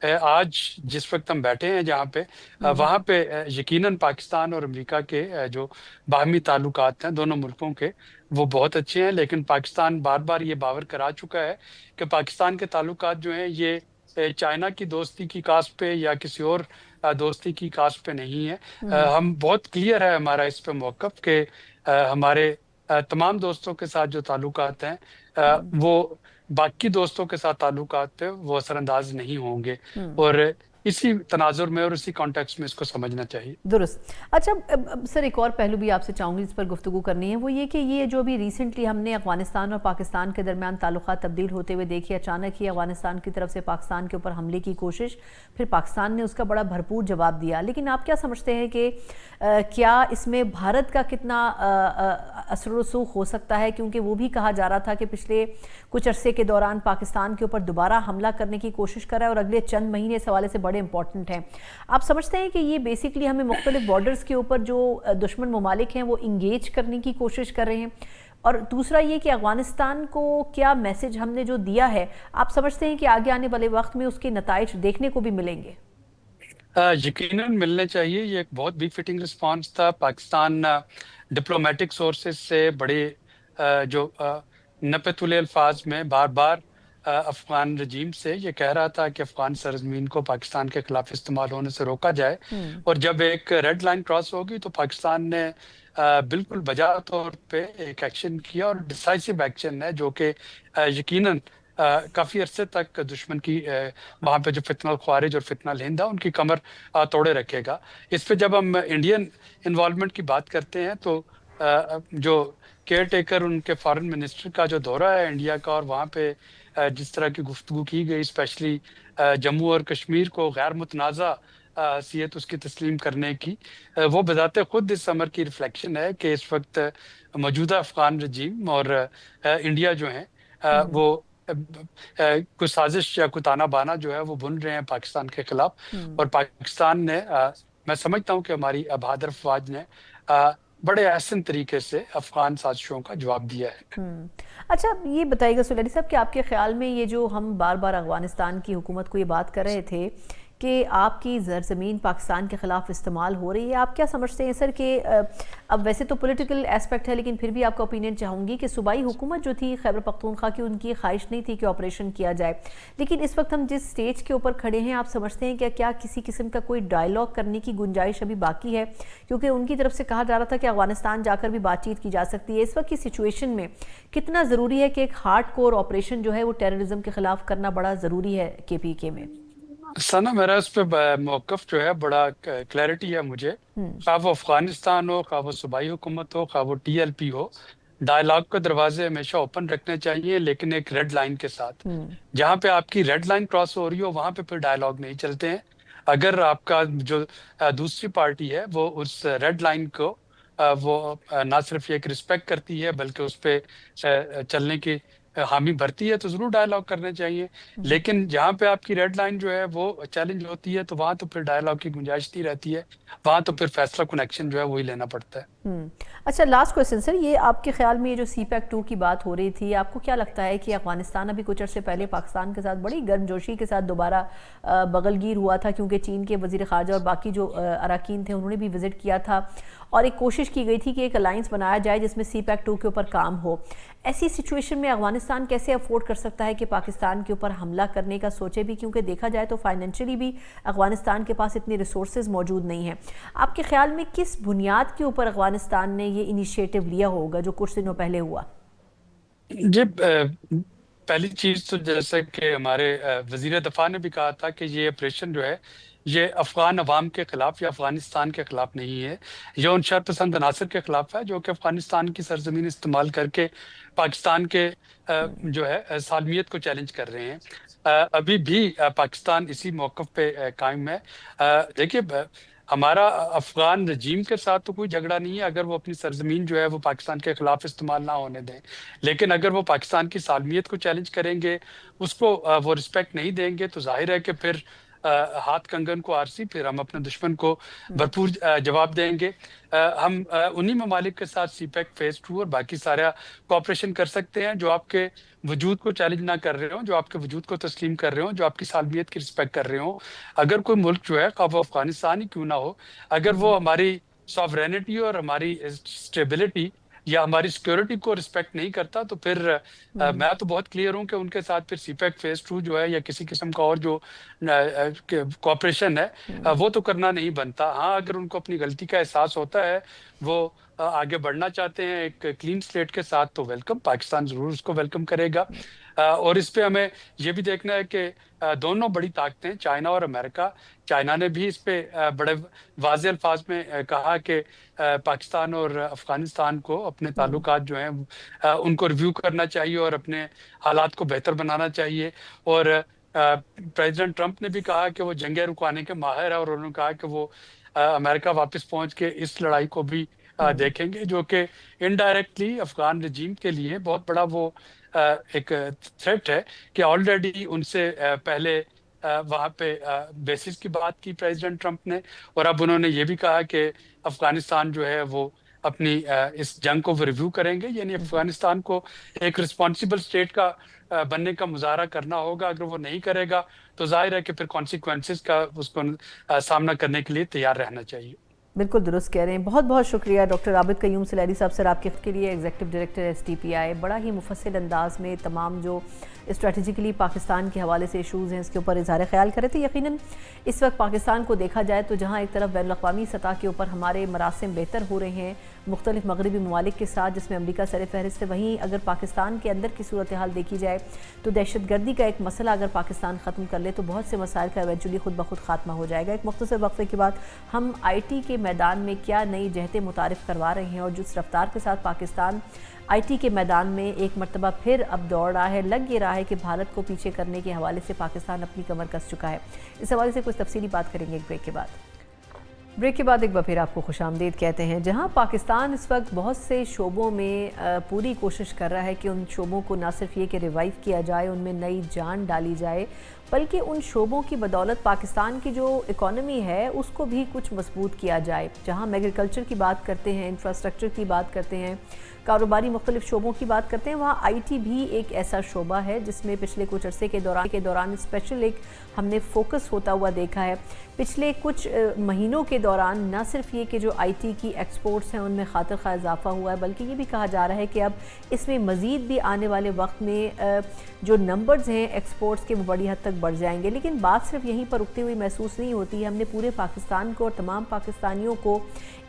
आज जिस वक्त हम बैठे हैं जहाँ पे वहाँ पे यकीनन पाकिस्तान और अमेरिका के जो बाहमी ताल्लुकात हैं दोनों मुल्कों के वो बहुत अच्छे हैं, लेकिन पाकिस्तान बार बार ये बावर करा चुका है कि पाकिस्तान के ताल्लुकात जो हैं ये चाइना की दोस्ती की कास्ट पे या किसी और दोस्ती की कास्ट पे नहीं है। हम बहुत क्लियर है हमारा इस पे मौक़िफ़ कि हमारे तमाम दोस्तों के साथ जो ताल्लुकात हैं वो बाकी दोस्तों के साथ ताल्लुकात पे वो असरअंदाज नहीं होंगे, और इसी तनाजुर में और इसी कॉन्टेक्स्ट में इसको समझना चाहिए। दुरुस्त। अच्छा, अब सर एक और पहलू भी आपसे चाहूँगी जिस पर गुफ्तगू करनी है, वो ये कि ये जो अभी रिसेंटली हमने अफगानिस्तान और पाकिस्तान के दरमियान ताल्लुकात तब्दील होते हुए देखी, अचानक ही अफगानिस्तान की तरफ से पाकिस्तान के ऊपर हमले की कोशिश, फिर पाकिस्तान ने उसका बड़ा भरपूर जवाब दिया। लेकिन आप क्या समझते हैं कि क्या इसमें भारत का कितना असर रसूख हो सकता है, क्योंकि वो भी कहा जा रहा था कि पिछले कुछ अरसे के दौरान पाकिस्तान के ऊपर दोबारा हमला करने की कोशिश कर रहा है और अगले चंद महीने इस हवाले से बड़े इंपॉर्टेंट हैं। आप समझते हैं कि ये बेसिकली हमें मुख्तलिफ बॉर्डर्स के ऊपर जो दुश्मन ममालिक हैं वो इंगेज करने की कोशिश कर रहे हैं, और दूसरा ये कि अफगानिस्तान को क्या मैसेज हमने जो दिया है, आप समझते हैं कि आगे आने वाले वक्त में उसके नताइज देखने को भी मिलेंगे? यकीनन मिलने चाहिए। ये एक बहुत बिग फिटिंग रिस्पांस था। पाकिस्तान डिप्लोमेटिक सोर्सेज से बड़े जो नपतुले अल्फाज में बार बार अफगान रजीम से ये कह रहा था कि अफगान सरजमीन को पाकिस्तान के खिलाफ इस्तेमाल होने से रोका जाए, और जब एक रेड लाइन क्रॉस होगी तो पाकिस्तान ने बिल्कुल बजा तौर पे एक एक्शन किया, और डिसाइसिव एक्शन है जो कि यकीनन काफ़ी अरसे तक दुश्मन की वहाँ पे जो फितनल ख्वारिज और फितनल हिंद है उनकी कमर तोड़े रखेगा। इस पे जब हम इंडियन इन्वॉल्वमेंट की बात करते हैं तो जो केयर टेकर उनके फॉरेन मिनिस्टर का जो दौरा है इंडिया का, और वहाँ पे जिस तरह की गुफ्तगू की गई, स्पेशली जम्मू और कश्मीर को गैर मुतनाज़ा सीयत उसकी तस्लीम करने की, वो बजाते खुद इस अमर की रिफ्लेक्शन है कि इस वक्त मौजूदा अफगान रजीम और इंडिया जो है वो कुछ साजिश या कुछ ताना बाना जो है वो बुन रहे हैं पाकिस्तान के खिलाफ, और पाकिस्तान ने मैं समझता हूँ कि हमारी बहादुर अफवाज ने बड़े एहसन तरीके से अफगान साजिशों का जवाब दिया है। अच्छा, ये बताइएगा सुलैनी साहब कि आपके ख्याल में ये जो हम बार बार अफगानिस्तान की हुकूमत को ये बात कर रहे थे कि आपकी ज़मीन पाकिस्तान के ख़िलाफ़ इस्तेमाल हो रही है, आप क्या समझते हैं सर कि अब वैसे तो पॉलिटिकल एस्पेक्ट है, लेकिन फिर भी आपका ओपिनियन चाहूँगी कि सूबाई हुकूमत जो थी खैबर पख्तूनख्वा की, उनकी ख्वाहिश नहीं थी कि ऑपरेशन किया जाए, लेकिन इस वक्त हम जिस स्टेज के ऊपर खड़े हैं, आप समझते हैं कि क्या किसी किस्म का कोई डायलॉग करने की गुंजाइश अभी बाकी है? क्योंकि उनकी तरफ से कहा जा रहा था कि अफगानिस्तान जाकर भी बातचीत की जा सकती है। इस वक्त की सिचुएशन में कितना ज़रूरी है कि एक हार्ड कोर ऑपरेशन जो है वो टेररिज्म के ख़िलाफ़ करना बड़ा ज़रूरी है KPK में? सना, मेरा इस पे मौक़िफ़ जो है बड़ा क्लैरिटी है मुझे। खा वो अफगानिस्तान हो, खा वो सूबाई हुकूमत हो, खा वो TLP हो, डायलॉग के दरवाजे हमेशा ओपन रखने चाहिए, लेकिन एक रेड लाइन के साथ। जहाँ पे आपकी रेड लाइन क्रॉस हो रही हो वहां पे फिर डायलॉग नहीं चलते हैं। अगर आपका जो दूसरी पार्टी है वो उस रेड लाइन को वो ना सिर्फ एक रिस्पेक्ट करती है बल्कि उस पर चलने की हामी भरती है, तो जरूर डायलॉग करने चाहिए। लेकिन जहाँ पे आपकी रेड लाइन जो है वो चैलेंज होती है तो वहां तो फिर डायलॉग की गुंजाइश नहीं रहती है, वहां तो फिर फैसला कनेक्शन जो है वही लेना पड़ता है। अच्छा, लास्ट क्वेश्चन सर, ये आपके ख्याल में ये जो CPEC 2 की बात हो रही थी, आपको क्या लगता है कि अफगानिस्तान अभी कुछ अर्से पहले पाकिस्तान के साथ बड़ी गर्मजोशी के साथ दोबारा बगलगीर हुआ था, क्योंकि चीन के वजीर ख़ारजा और बाकी जो अरकान थे उन्होंने भी विजिट किया था, और एक कोशिश की गई थी कि एक अलायंस बनाया जाए जिसमें CPEC 2 के ऊपर काम हो। ऐसी सिचुएशन में अफगानिस्तान कैसे अफोर्ड कर सकता है कि पाकिस्तान के ऊपर हमला करने का सोचे भी, क्योंकि देखा जाए तो फाइनेंशियली भी अफगानिस्तान के पास इतनी रिसोर्सेज मौजूद नहीं हैं। आपके ख्याल में किस बुनियाद के ऊपर अफगानिस्तान ने ये इनिशिएटिव लिया होगा जो कुछ दिनों पहले हुआ? जी, पहली चीज तो जैसे कि हमारे वजीर दफा ने भी कहा था कि ये ऑपरेशन जो है ये अफगान अवाम के खिलाफ या अफगानिस्तान के खिलाफ नहीं है, ये उन शरपसंद अनासर के खिलाफ है जो कि अफगानिस्तान की सरजमीन इस्तेमाल करके पाकिस्तान के जो है सालमियत को चैलेंज कर रहे हैं। अभी भी पाकिस्तान इसी मौक़िफ़ पे कायम है। देखिए, हमारा अफगान रजीम के साथ तो कोई झगड़ा नहीं है अगर वो अपनी सरजमीन जो है वो पाकिस्तान के खिलाफ इस्तेमाल ना होने दें, लेकिन अगर वो पाकिस्तान की सालमियत को चैलेंज करेंगे, उसको वो रिस्पेक्ट नहीं देंगे, तो जाहिर है कि फिर हाथ कंगन को आरसी, फिर हम अपने दुश्मन को भरपूर जवाब देंगे। हम उन्हीं ममालिक के साथ सीपैक फेज 2 और बाकी सारा कोऑपरेशन कर सकते हैं जो आपके वजूद को चैलेंज ना कर रहे हो, जो आपके वजूद को तस्लीम कर रहे हो, जो आपकी सालमियत की रिस्पेक्ट कर रहे हो। अगर कोई मुल्क जो है, वो अफगानिस्तान ही क्यों ना हो, अगर वो हमारी सॉवरेनिटी और हमारी स्टेबिलिटी या हमारी सिक्योरिटी को रिस्पेक्ट नहीं करता, तो फिर मैं तो बहुत क्लियर हूं कि उनके साथ फिर सीपैक फेज 2 जो है या किसी किस्म का और जो कोऑपरेशन है वो तो करना नहीं बनता। हाँ, अगर उनको अपनी गलती का एहसास होता है, वो आगे बढ़ना चाहते हैं एक क्लीन स्लेट के साथ, तो वेलकम, पाकिस्तान जरूर उसको वेलकम करेगा। और इस पे हमें ये भी देखना है कि दोनों बड़ी ताकतें चाइना और अमेरिका, चाइना ने भी इस पे बड़े वाज़ेह अल्फाज में कहा कि पाकिस्तान और अफगानिस्तान को अपने ताल्लुकात जो हैं उनको रिव्यू करना चाहिए और अपने हालात को बेहतर बनाना चाहिए। और प्रेसिडेंट ट्रंप ने भी कहा कि वो जंगें रुकवाने के माहिर है और उन्होंने कहा कि वो अमेरिका वापस पहुंच के इस लड़ाई को भी देखेंगे, जो कि इनडायरेक्टली अफगान रजीम के लिए बहुत बड़ा वो एक थ्रेट है कि ऑलरेडी उनसे पहले वहाँ पे बेसिस की बात की प्रेसिडेंट ट्रंप ने, और अब उन्होंने ये भी कहा कि अफगानिस्तान जो है वो अपनी इस जंग को रिव्यू करेंगे, यानी अफगानिस्तान को एक रिस्पॉन्सिबल स्टेट का बनने का मुजाहरा करना होगा। अगर वो नहीं करेगा तो जाहिर है कि फिर कॉन्सिक्वेंसेस का उसको सामना करने के लिए तैयार रहना चाहिए। बिल्कुल दुरुस्त कह रहे हैं। बहुत बहुत शुक्रिया डॉक्टर आबिद क़य्यूम सलैरी साहब सर आपके के लिए, एग्जीक्यूटिव डायरेक्टर STPI। बड़ा ही मुफस्सिल अंदाज में तमाम जो स्ट्रेटजिकली पाकिस्तान के हवाले से इशूज़ हैं इसके ऊपर इज़हार ख्याल करे थे। यकीनन इस वक्त पाकिस्तान को देखा जाए तो जहाँ एक तरफ बैनुल-अक़वामी सतह के ऊपर हमारे मरासिम बेहतर हो रहे हैं मुख्तलिफ मगरबी ममालिक के साथ, जिसमें अमरीका सर फहरिस्त है, वहीं अगर पाकिस्तान के अंदर की सूरत हाल देखी जाए तो दहशत गर्दी का एक मसला अगर पाकिस्तान ख़त्म कर ले तो बहुत से मसाइल का एवेंचुअली खुद ब खुद खात्मा हो जाएगा। एक मुख्तसर वक्फे के बाद हम IT के मैदान में क्या नई जहतें मुतारिफ़ करवा रहे हैं और जिस रफ्तार के साथ पाकिस्तान IT के मैदान में एक मरतबा फिर अब दौड़ रहा है, लग ये रहा है कि भारत को पीछे करने के हवाले से पाकिस्तान अपनी कमर कस चुका है। इस हवाले से कुछ तफसीली बात करेंगे एक ब्रेक के बाद। ब्रेक के बाद एक बार फिर आपको खुशामदीद कहते हैं। जहां पाकिस्तान इस वक्त बहुत से शोबों में पूरी कोशिश कर रहा है कि उन शोबों को ना सिर्फ ये कि रिवाइव किया जाए, उनमें नई जान डाली जाए, बल्कि उन शोबों की बदौलत पाकिस्तान की जो इकॉनमी है उसको भी कुछ मजबूत किया जाए। जहां हम एग्रीकल्चर की बात करते हैं, इंफ्रास्ट्रक्चर की बात करते हैं, कारोबारी मुख्तलिफ शोबों की बात करते हैं, वहाँ IT भी एक ऐसा शोबा है जिसमें पिछले कुछ अरसे के दौरान स्पेशल एक हमने फोकस होता हुआ देखा है। पिछले कुछ महीनों के दौरान न सिर्फ ये कि जो IT की एक्सपोर्ट्स हैं उनमें खातिर खा इजाफा हुआ है, बल्कि ये भी कहा जा रहा है कि अब इसमें मज़ीद भी आने वाले वक्त में जो नंबर्स हैं एक्सपोर्ट्स के वो बड़ी हद तक बढ़ जाएंगे। लेकिन बात सिर्फ यहीं पर रुकती हुई महसूस नहीं होती है। हमने पूरे पाकिस्तान को और तमाम पाकिस्तानियों को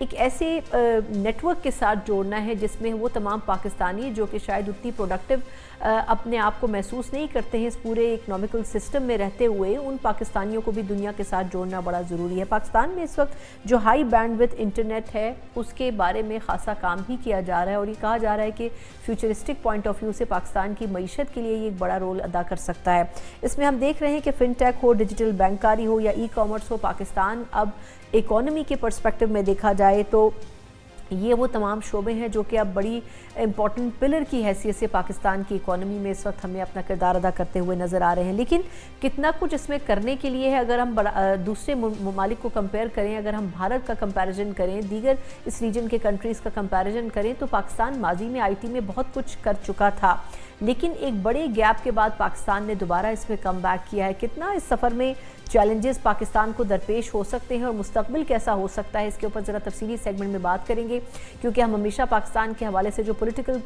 एक ऐसे नेटवर्क के साथ जोड़ना है जिसमें वो तमाम पाकिस्तानी जो कि शायद उतनी प्रोडक्टिव अपने आप को महसूस नहीं करते हैं इस पूरे इकनॉमिकल सिस्टम में रहते हुए, उन पाकिस्तानियों को भी दुनिया के साथ जोड़ना बड़ा ज़रूरी है। पाकिस्तान में इस वक्त जो हाई बैंडविड्थ इंटरनेट है उसके बारे में ख़ासा काम भी किया जा रहा है और ये कहा जा रहा है कि फ्यूचरिस्टिक पॉइंट ऑफ व्यू से पाकिस्तान की मईशत के लिए ये एक बड़ा रोल अदा कर सकता है। इसमें हम देख रहे हैं कि फिनटेक हो, डिजिटल बैंकारी हो या ई-कॉमर्स हो, पाकिस्तान अब इकॉनमी के पर्सपेक्टिव में देखा जाए तो ये वो तमाम शोबे हैं जो कि अब बड़ी इंपॉर्टेंट पिलर की हैसियत से पाकिस्तान की इकॉनमी में इस वक्त हमें अपना किरदार अदा करते हुए नज़र आ रहे हैं। लेकिन कितना कुछ इसमें करने के लिए है। अगर हम दूसरे ममालिक को कंपेयर करें, अगर हम भारत का कंपैरिजन करें, दीगर इस रीजन के कंट्रीज़ का कंपैरिजन करें तो पाकिस्तान माजी में IT में बहुत कुछ कर चुका था, लेकिन एक बड़े गैप के बाद पाकिस्तान ने दोबारा इसमें कम बैक किया है। कितना इस सफ़र में चैलेंजेस पाकिस्तान को दरपेश हो सकते हैं और मुस्तकबिल कैसा हो सकता है, इसके ऊपर ज़रा तफसीली सेगमेंट में बात करेंगे, क्योंकि हम हमेशा पाकिस्तान के हवाले से जो पॉलिटिकल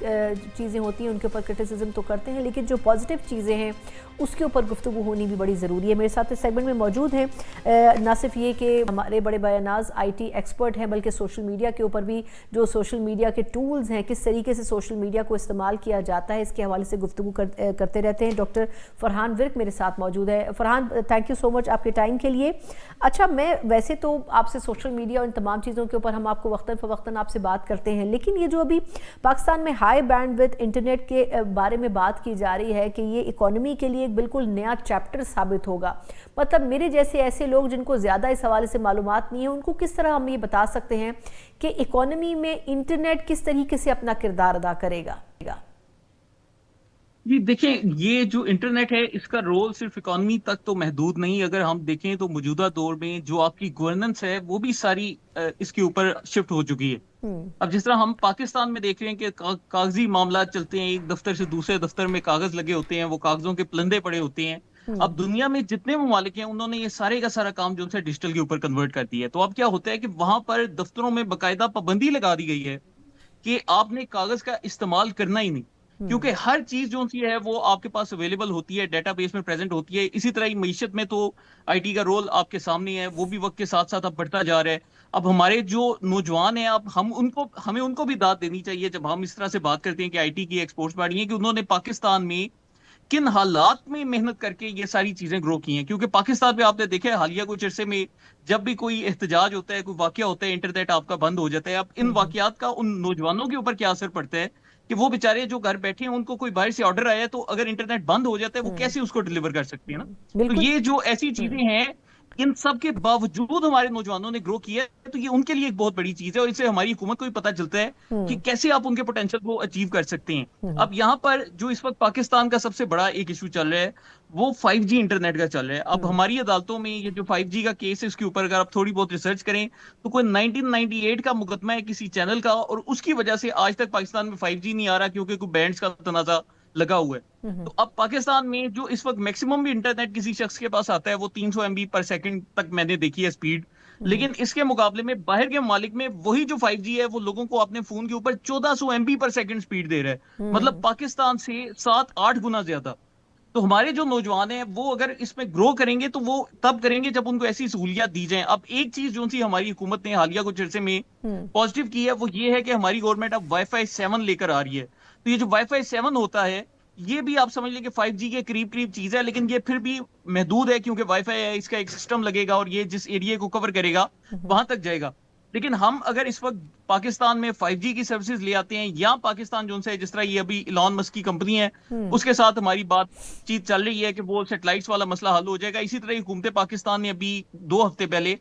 चीज़ें होती हैं उनके ऊपर क्रिटिसिज्म तो करते हैं, लेकिन जो पॉजिटिव चीज़ें हैं उसके ऊपर गुफ्तगू होनी भी बड़ी ज़रूरी है। मेरे साथ इस सेगमेंट में मौजूद हैं ना सिर्फ ये कि हमारे बड़े बयानाज़ IT एक्सपर्ट हैं, बल्कि सोशल मीडिया के ऊपर भी जो सोशल मीडिया के टूल्स हैं, किस तरीके से सोशल मीडिया को इस्तेमाल किया जाता है, इसके हवाले से गुफ्तगू करते रहते हैं। डॉक्टर फरहान विर्क मेरे साथ मौजूद है। Farhan, thank you so much आपके टाइम के लिए। अच्छा, मैं वैसे तो आपसे सोशल मीडिया और इन तमाम चीज़ों के ऊपर हम आपको वक्तन फ़वक्तन आपसे बात करते हैं, लेकिन ये जो अभी पाकिस्तान में हाई बैंडविड्थ इंटरनेट के बारे में बात की जा रही है कि ये इकोनॉमी के लिए एक बिल्कुल नया चैप्टर साबित होगा, मतलब मेरे जैसे ऐसे लोग जिनको ज़्यादा इस हवाले से मालूमात नहीं है, उनको किस तरह हम ये बता सकते हैं कि इकोनॉमी में इंटरनेट किस तरीके से अपना किरदार अदा करेगा? जी देखिए, ये जो इंटरनेट है इसका रोल सिर्फ इकोनॉमी तक तो महदूद नहीं। अगर हम देखें तो मौजूदा दौर में जो आपकी गवर्नेंस है वो भी सारी इसके ऊपर शिफ्ट हो चुकी है। अब जिस तरह हम पाकिस्तान में देख रहे हैं कि कागजी मामला चलते हैं, एक दफ्तर से दूसरे दफ्तर में कागज लगे होते हैं, वो कागजों के पलंदे पड़े होते हैं। अब दुनिया में जितने ममालिक हैं उन्होंने ये सारे का सारा काम जो है डिजिटल के ऊपर कन्वर्ट कर दिया है। तो अब क्या होता है कि वहां पर दफ्तरों में बाकायदा पाबंदी लगा दी गई है कि आपने कागज का इस्तेमाल करना ही नहीं, क्योंकि हर चीज जो सी है वो आपके पास अवेलेबल होती है, डेटाबेस में प्रेजेंट होती है। इसी तरह ही मईशत में तो IT का रोल आपके सामने है, वो भी वक्त के साथ साथ अब बढ़ता जा रहा है। अब हमारे जो नौजवान हैं, अब हमें उनको भी दाद देनी चाहिए जब हम इस तरह से बात करते हैं कि IT की एक्सपोर्ट्स बढ़ी है, कि उन्होंने पाकिस्तान में किन हालात में मेहनत करके ये सारी चीजें ग्रो की हैं। क्योंकि पाकिस्तान में आपने देखा है हालिया कुछ अरसे में जब भी कोई एहतजाज होता है, कोई वाकया होता है, इंटरनेट आपका बंद हो जाता है। अब इन वाकयात का उन नौजवानों के ऊपर क्या असर पड़ता है कि वो बेचारे जो घर बैठे हैं, उनको कोई बाहर से ऑर्डर आया है, तो अगर इंटरनेट बंद हो जाता है वो कैसे उसको डिलीवर कर सकते हैं ना। तो ये जो ऐसी चीजें हैं, इन सब के बावजूद हमारे नौजवानों ने ग्रो किया है, तो ये उनके लिए एक बहुत बड़ी चीज है और इससे हमारी हुकूमत को भी पता चलता है कि कैसे आप उनके पोटेंशियल को अचीव कर सकते हैं। अब यहाँ पर जो इस वक्त पाकिस्तान का सबसे बड़ा एक इशू चल रहा है वो 5G इंटरनेट का चल रहा है। अब हमारी अदालतों में ये जो 5G का केस है इसके ऊपर अगर आप थोड़ी बहुत रिसर्च करें तो कोई 1998 का मुकदमा है किसी चैनल का, और उसकी वजह से आज तक पाकिस्तान में 5G नहीं आ रहा क्योंकि कोई बैंड्स का तनाजा लगा हुआ है। तो अब पाकिस्तान में जो इस वक्त मैक्सिमम भी इंटरनेट किसी शख्स के पास आता है वो 300 MB पर सेकंड तक मैंने देखी है स्पीड, लेकिन इसके मुकाबले में बाहर के ममालिक में वही जो 5G है वो लोगों को अपने फोन के ऊपर 1400 MB पर सेकंड स्पीड दे रहा है, मतलब पाकिस्तान से 7-8 गुना ज्यादा। तो हमारे जो नौजवान हैं वो अगर इसमें ग्रो करेंगे तो वो तब करेंगे जब उनको ऐसी सहूलियत दी जाए। अब एक चीज जो सी हमारी हुकूमत ने हालिया कुछ अरसे में पॉजिटिव की है वो ये है कि हमारी गवर्नमेंट अब Wi-Fi 7 लेकर आ रही है। तो ये जो Wi-Fi 7 होता है ये भी आप समझ लें कि 5G के करीब करीब चीज है, लेकिन ये फिर भी महदूद है क्योंकि वाईफाई है, इसका एक सिस्टम लगेगा और ये जिस एरिया को कवर करेगा वहां तक जाएगा। लेकिन हम अगर इस वक्त पाकिस्तान में 5G की सर्विसेज ले आते हैं, या पाकिस्तान जो है जिस तरह ये अभी इलॉन मस्क की कंपनी है उसके साथ हमारी बातचीत चल रही है कि वो सैटेलाइट्स वाला मसला हल हो जाएगा। इसी तरह हुकूमत पाकिस्तान ने अभी 2 हफ्ते पहले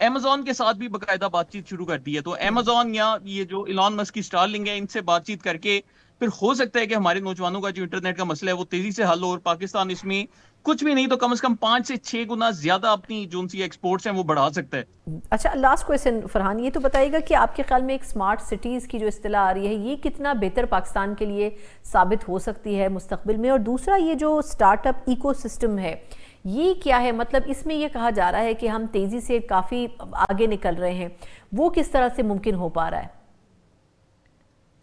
Amazon के साथ भी बाकायदा बातचीत शुरू कर दी है। तो Amazon या ये जो इलॉन मस्क की स्टारलिंक है इनसे बातचीत करके फिर हो सकता है कि हमारे नौजवानों का जो इंटरनेट का मसला है वो तेजी से हल हो और पाकिस्तान इसमें कुछ भी नहीं तो कम से कम 5 से 6 गुना ज्यादा अपनी जो सी एक्सपोर्ट्स हैं वो बढ़ा सकता है। अच्छा, लास्ट क्वेश्चन फरहान, ये तो बताइएगा कि आपके ख्याल में एक स्मार्ट सिटीज की जो इस्तिलाह आ रही है ये कितना बेहतर पाकिस्तान के लिए साबित हो सकती है मुस्तकबिल में, और दूसरा ये जो स्टार्टअप इकोसिस्टम है ये क्या है, मतलब इसमें ये कहा जा रहा है कि हम तेजी से काफी आगे निकल रहे हैं, वो किस तरह से मुमकिन हो पा रहा है?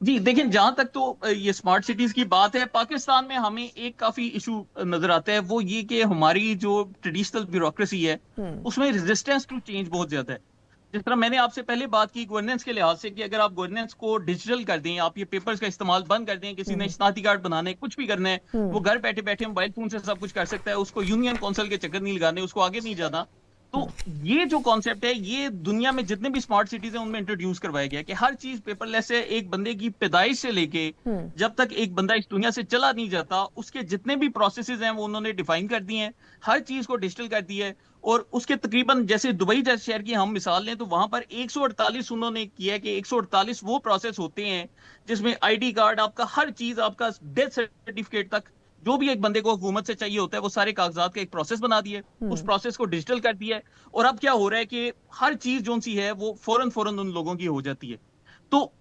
जी देखिए, जहां तक तो ये स्मार्ट सिटीज की बात है, पाकिस्तान में हमें एक काफी इशू नजर आता है, वो ये कि हमारी जो ट्रेडिशनल ब्यूरोक्रेसी है उसमें रेजिस्टेंस टू चेंज बहुत ज्यादा है। जिस तरह मैंने आपसे पहले बात की गवर्नेंस के लिहाज से कि अगर आप गवर्नेंस को डिजिटल कर दें, आप ये पेपर्स का इस्तेमाल बंद कर दें, किसी ने शनाख्ती कार्ड बनाना है, कुछ भी करना है, वो घर बैठे बैठे मोबाइल फोन से सब कुछ कर सकता है, उसको यूनियन काउंसिल के चक्कर नहीं लगाने, उसको आगे नहीं जाना। तो ये जो कॉन्सेप्ट है ये दुनिया में जितने भी स्मार्ट सिटीज हैं उनमें इंट्रोड्यूस करवाया गया कि हर चीज पेपरलेस है। एक बंदे की पैदाइश से लेके जब तक एक बंदा इस दुनिया से चला नहीं जाता उसके जितने भी प्रोसेसेस हैं वो उन्होंने डिफाइन कर दिए हैं, हर चीज को डिजिटल कर दिया है। और उसके तकरीबन जैसे दुबई जैसे शहर की हम मिसाल लें तो वहां पर 148 उन्होंने किया है कि 148 वो प्रोसेस होते हैं जिसमें ID कार्ड, आपका हर चीज, आपका डेथ सर्टिफिकेट तक जो भी एक बंदे को हुकूमत से चाहिए होता है वो सारे कागजात का एक प्रोसेस बना दिए, उस प्रोसेस को डिजिटल कर दिया है। और अब क्या हो रहा है कि हर चीज जो सी है वो फौरन उन लोगों की हो जाती है। तो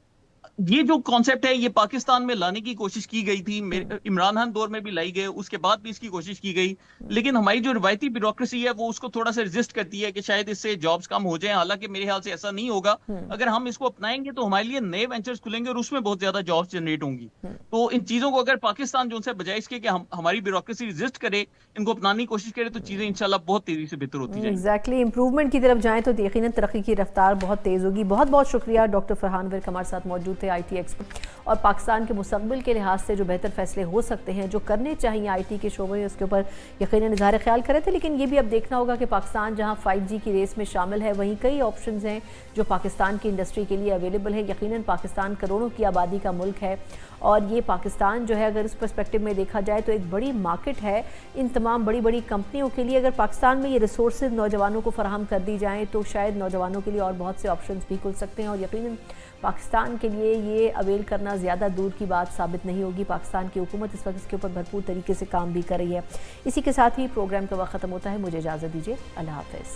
ये जो कॉन्सेप्ट है ये पाकिस्तान में लाने की कोशिश की गई थी, इमरान खान दौर में भी लाई गई, उसके बाद भी इसकी कोशिश की गई, लेकिन हमारी जो रिवायती ब्यूरोक्रेसी है वो उसको थोड़ा सा रेजिस्ट करती है कि शायद इससे जॉब्स कम हो जाएं। हालांकि मेरे ख्याल से ऐसा नहीं होगा। अगर हम इसको अपनाएंगे तो हमारे लिए नए वेंचर्स खुलेंगे और उसमें बहुत ज्यादा जॉब्स जनरेट होंगी। तो इन चीजों को अगर पाकिस्तान जो उनसे बजाय इसके कि हमारी ब्यूरोक्रेसी रेजिस्ट करे, इनको अपनाने की कोशिश करे, तो चीजें इंशाल्लाह बहुत तेजी से बेहतर होती जाएंगी। एग्जैक्टली इंप्रूवमेंट की तरफ जाएं तो यकीनन तरक्की की रफ्तार बहुत तेज़ होगी। बहुत बहुत शुक्रिया डॉक्टर फरहान विर्क हमारे साथ मौजूद थे, IT एक्सपर्ट, और पाकिस्तान के मुस्तकबिल के लिहाज से जो बेहतर फैसले हो सकते हैं, जो करने चाहिए IT के शोबे में, उसके ऊपर यकीनन इज़हार ख्याल करे थे। लेकिन ये भी अब देखना होगा कि पाकिस्तान जहाँ 5G की रेस में शामिल है, वहीं कई ऑप्शंस हैं जो पाकिस्तान की इंडस्ट्री के लिए अवेलेबल है। यकीनन पाकिस्तान करोड़ों की आबादी का मुल्क है और ये पाकिस्तान जो है, अगर इस पर्सपेक्टिव में देखा जाए तो एक बड़ी मार्केट है इन तमाम बड़ी बड़ी कंपनियों के लिए। अगर पाकिस्तान में ये रिसोर्सेज नौजवानों को फराहम कर दी जाएँ तो शायद नौजवानों के लिए और बहुत से ऑप्शंस भी खुल सकते हैं और यकीनन पाकिस्तान के लिए ये अवेल करना ज़्यादा दूर की बात साबित नहीं होगी। पाकिस्तान की हुकूमत इस वक्त इसके ऊपर भरपूर तरीके से काम भी कर रही है। इसी के साथ ही प्रोग्राम का वक्त ख़त्म होता है। मुझे इजाज़त दीजिए। अल्लाह हाफ़िज़।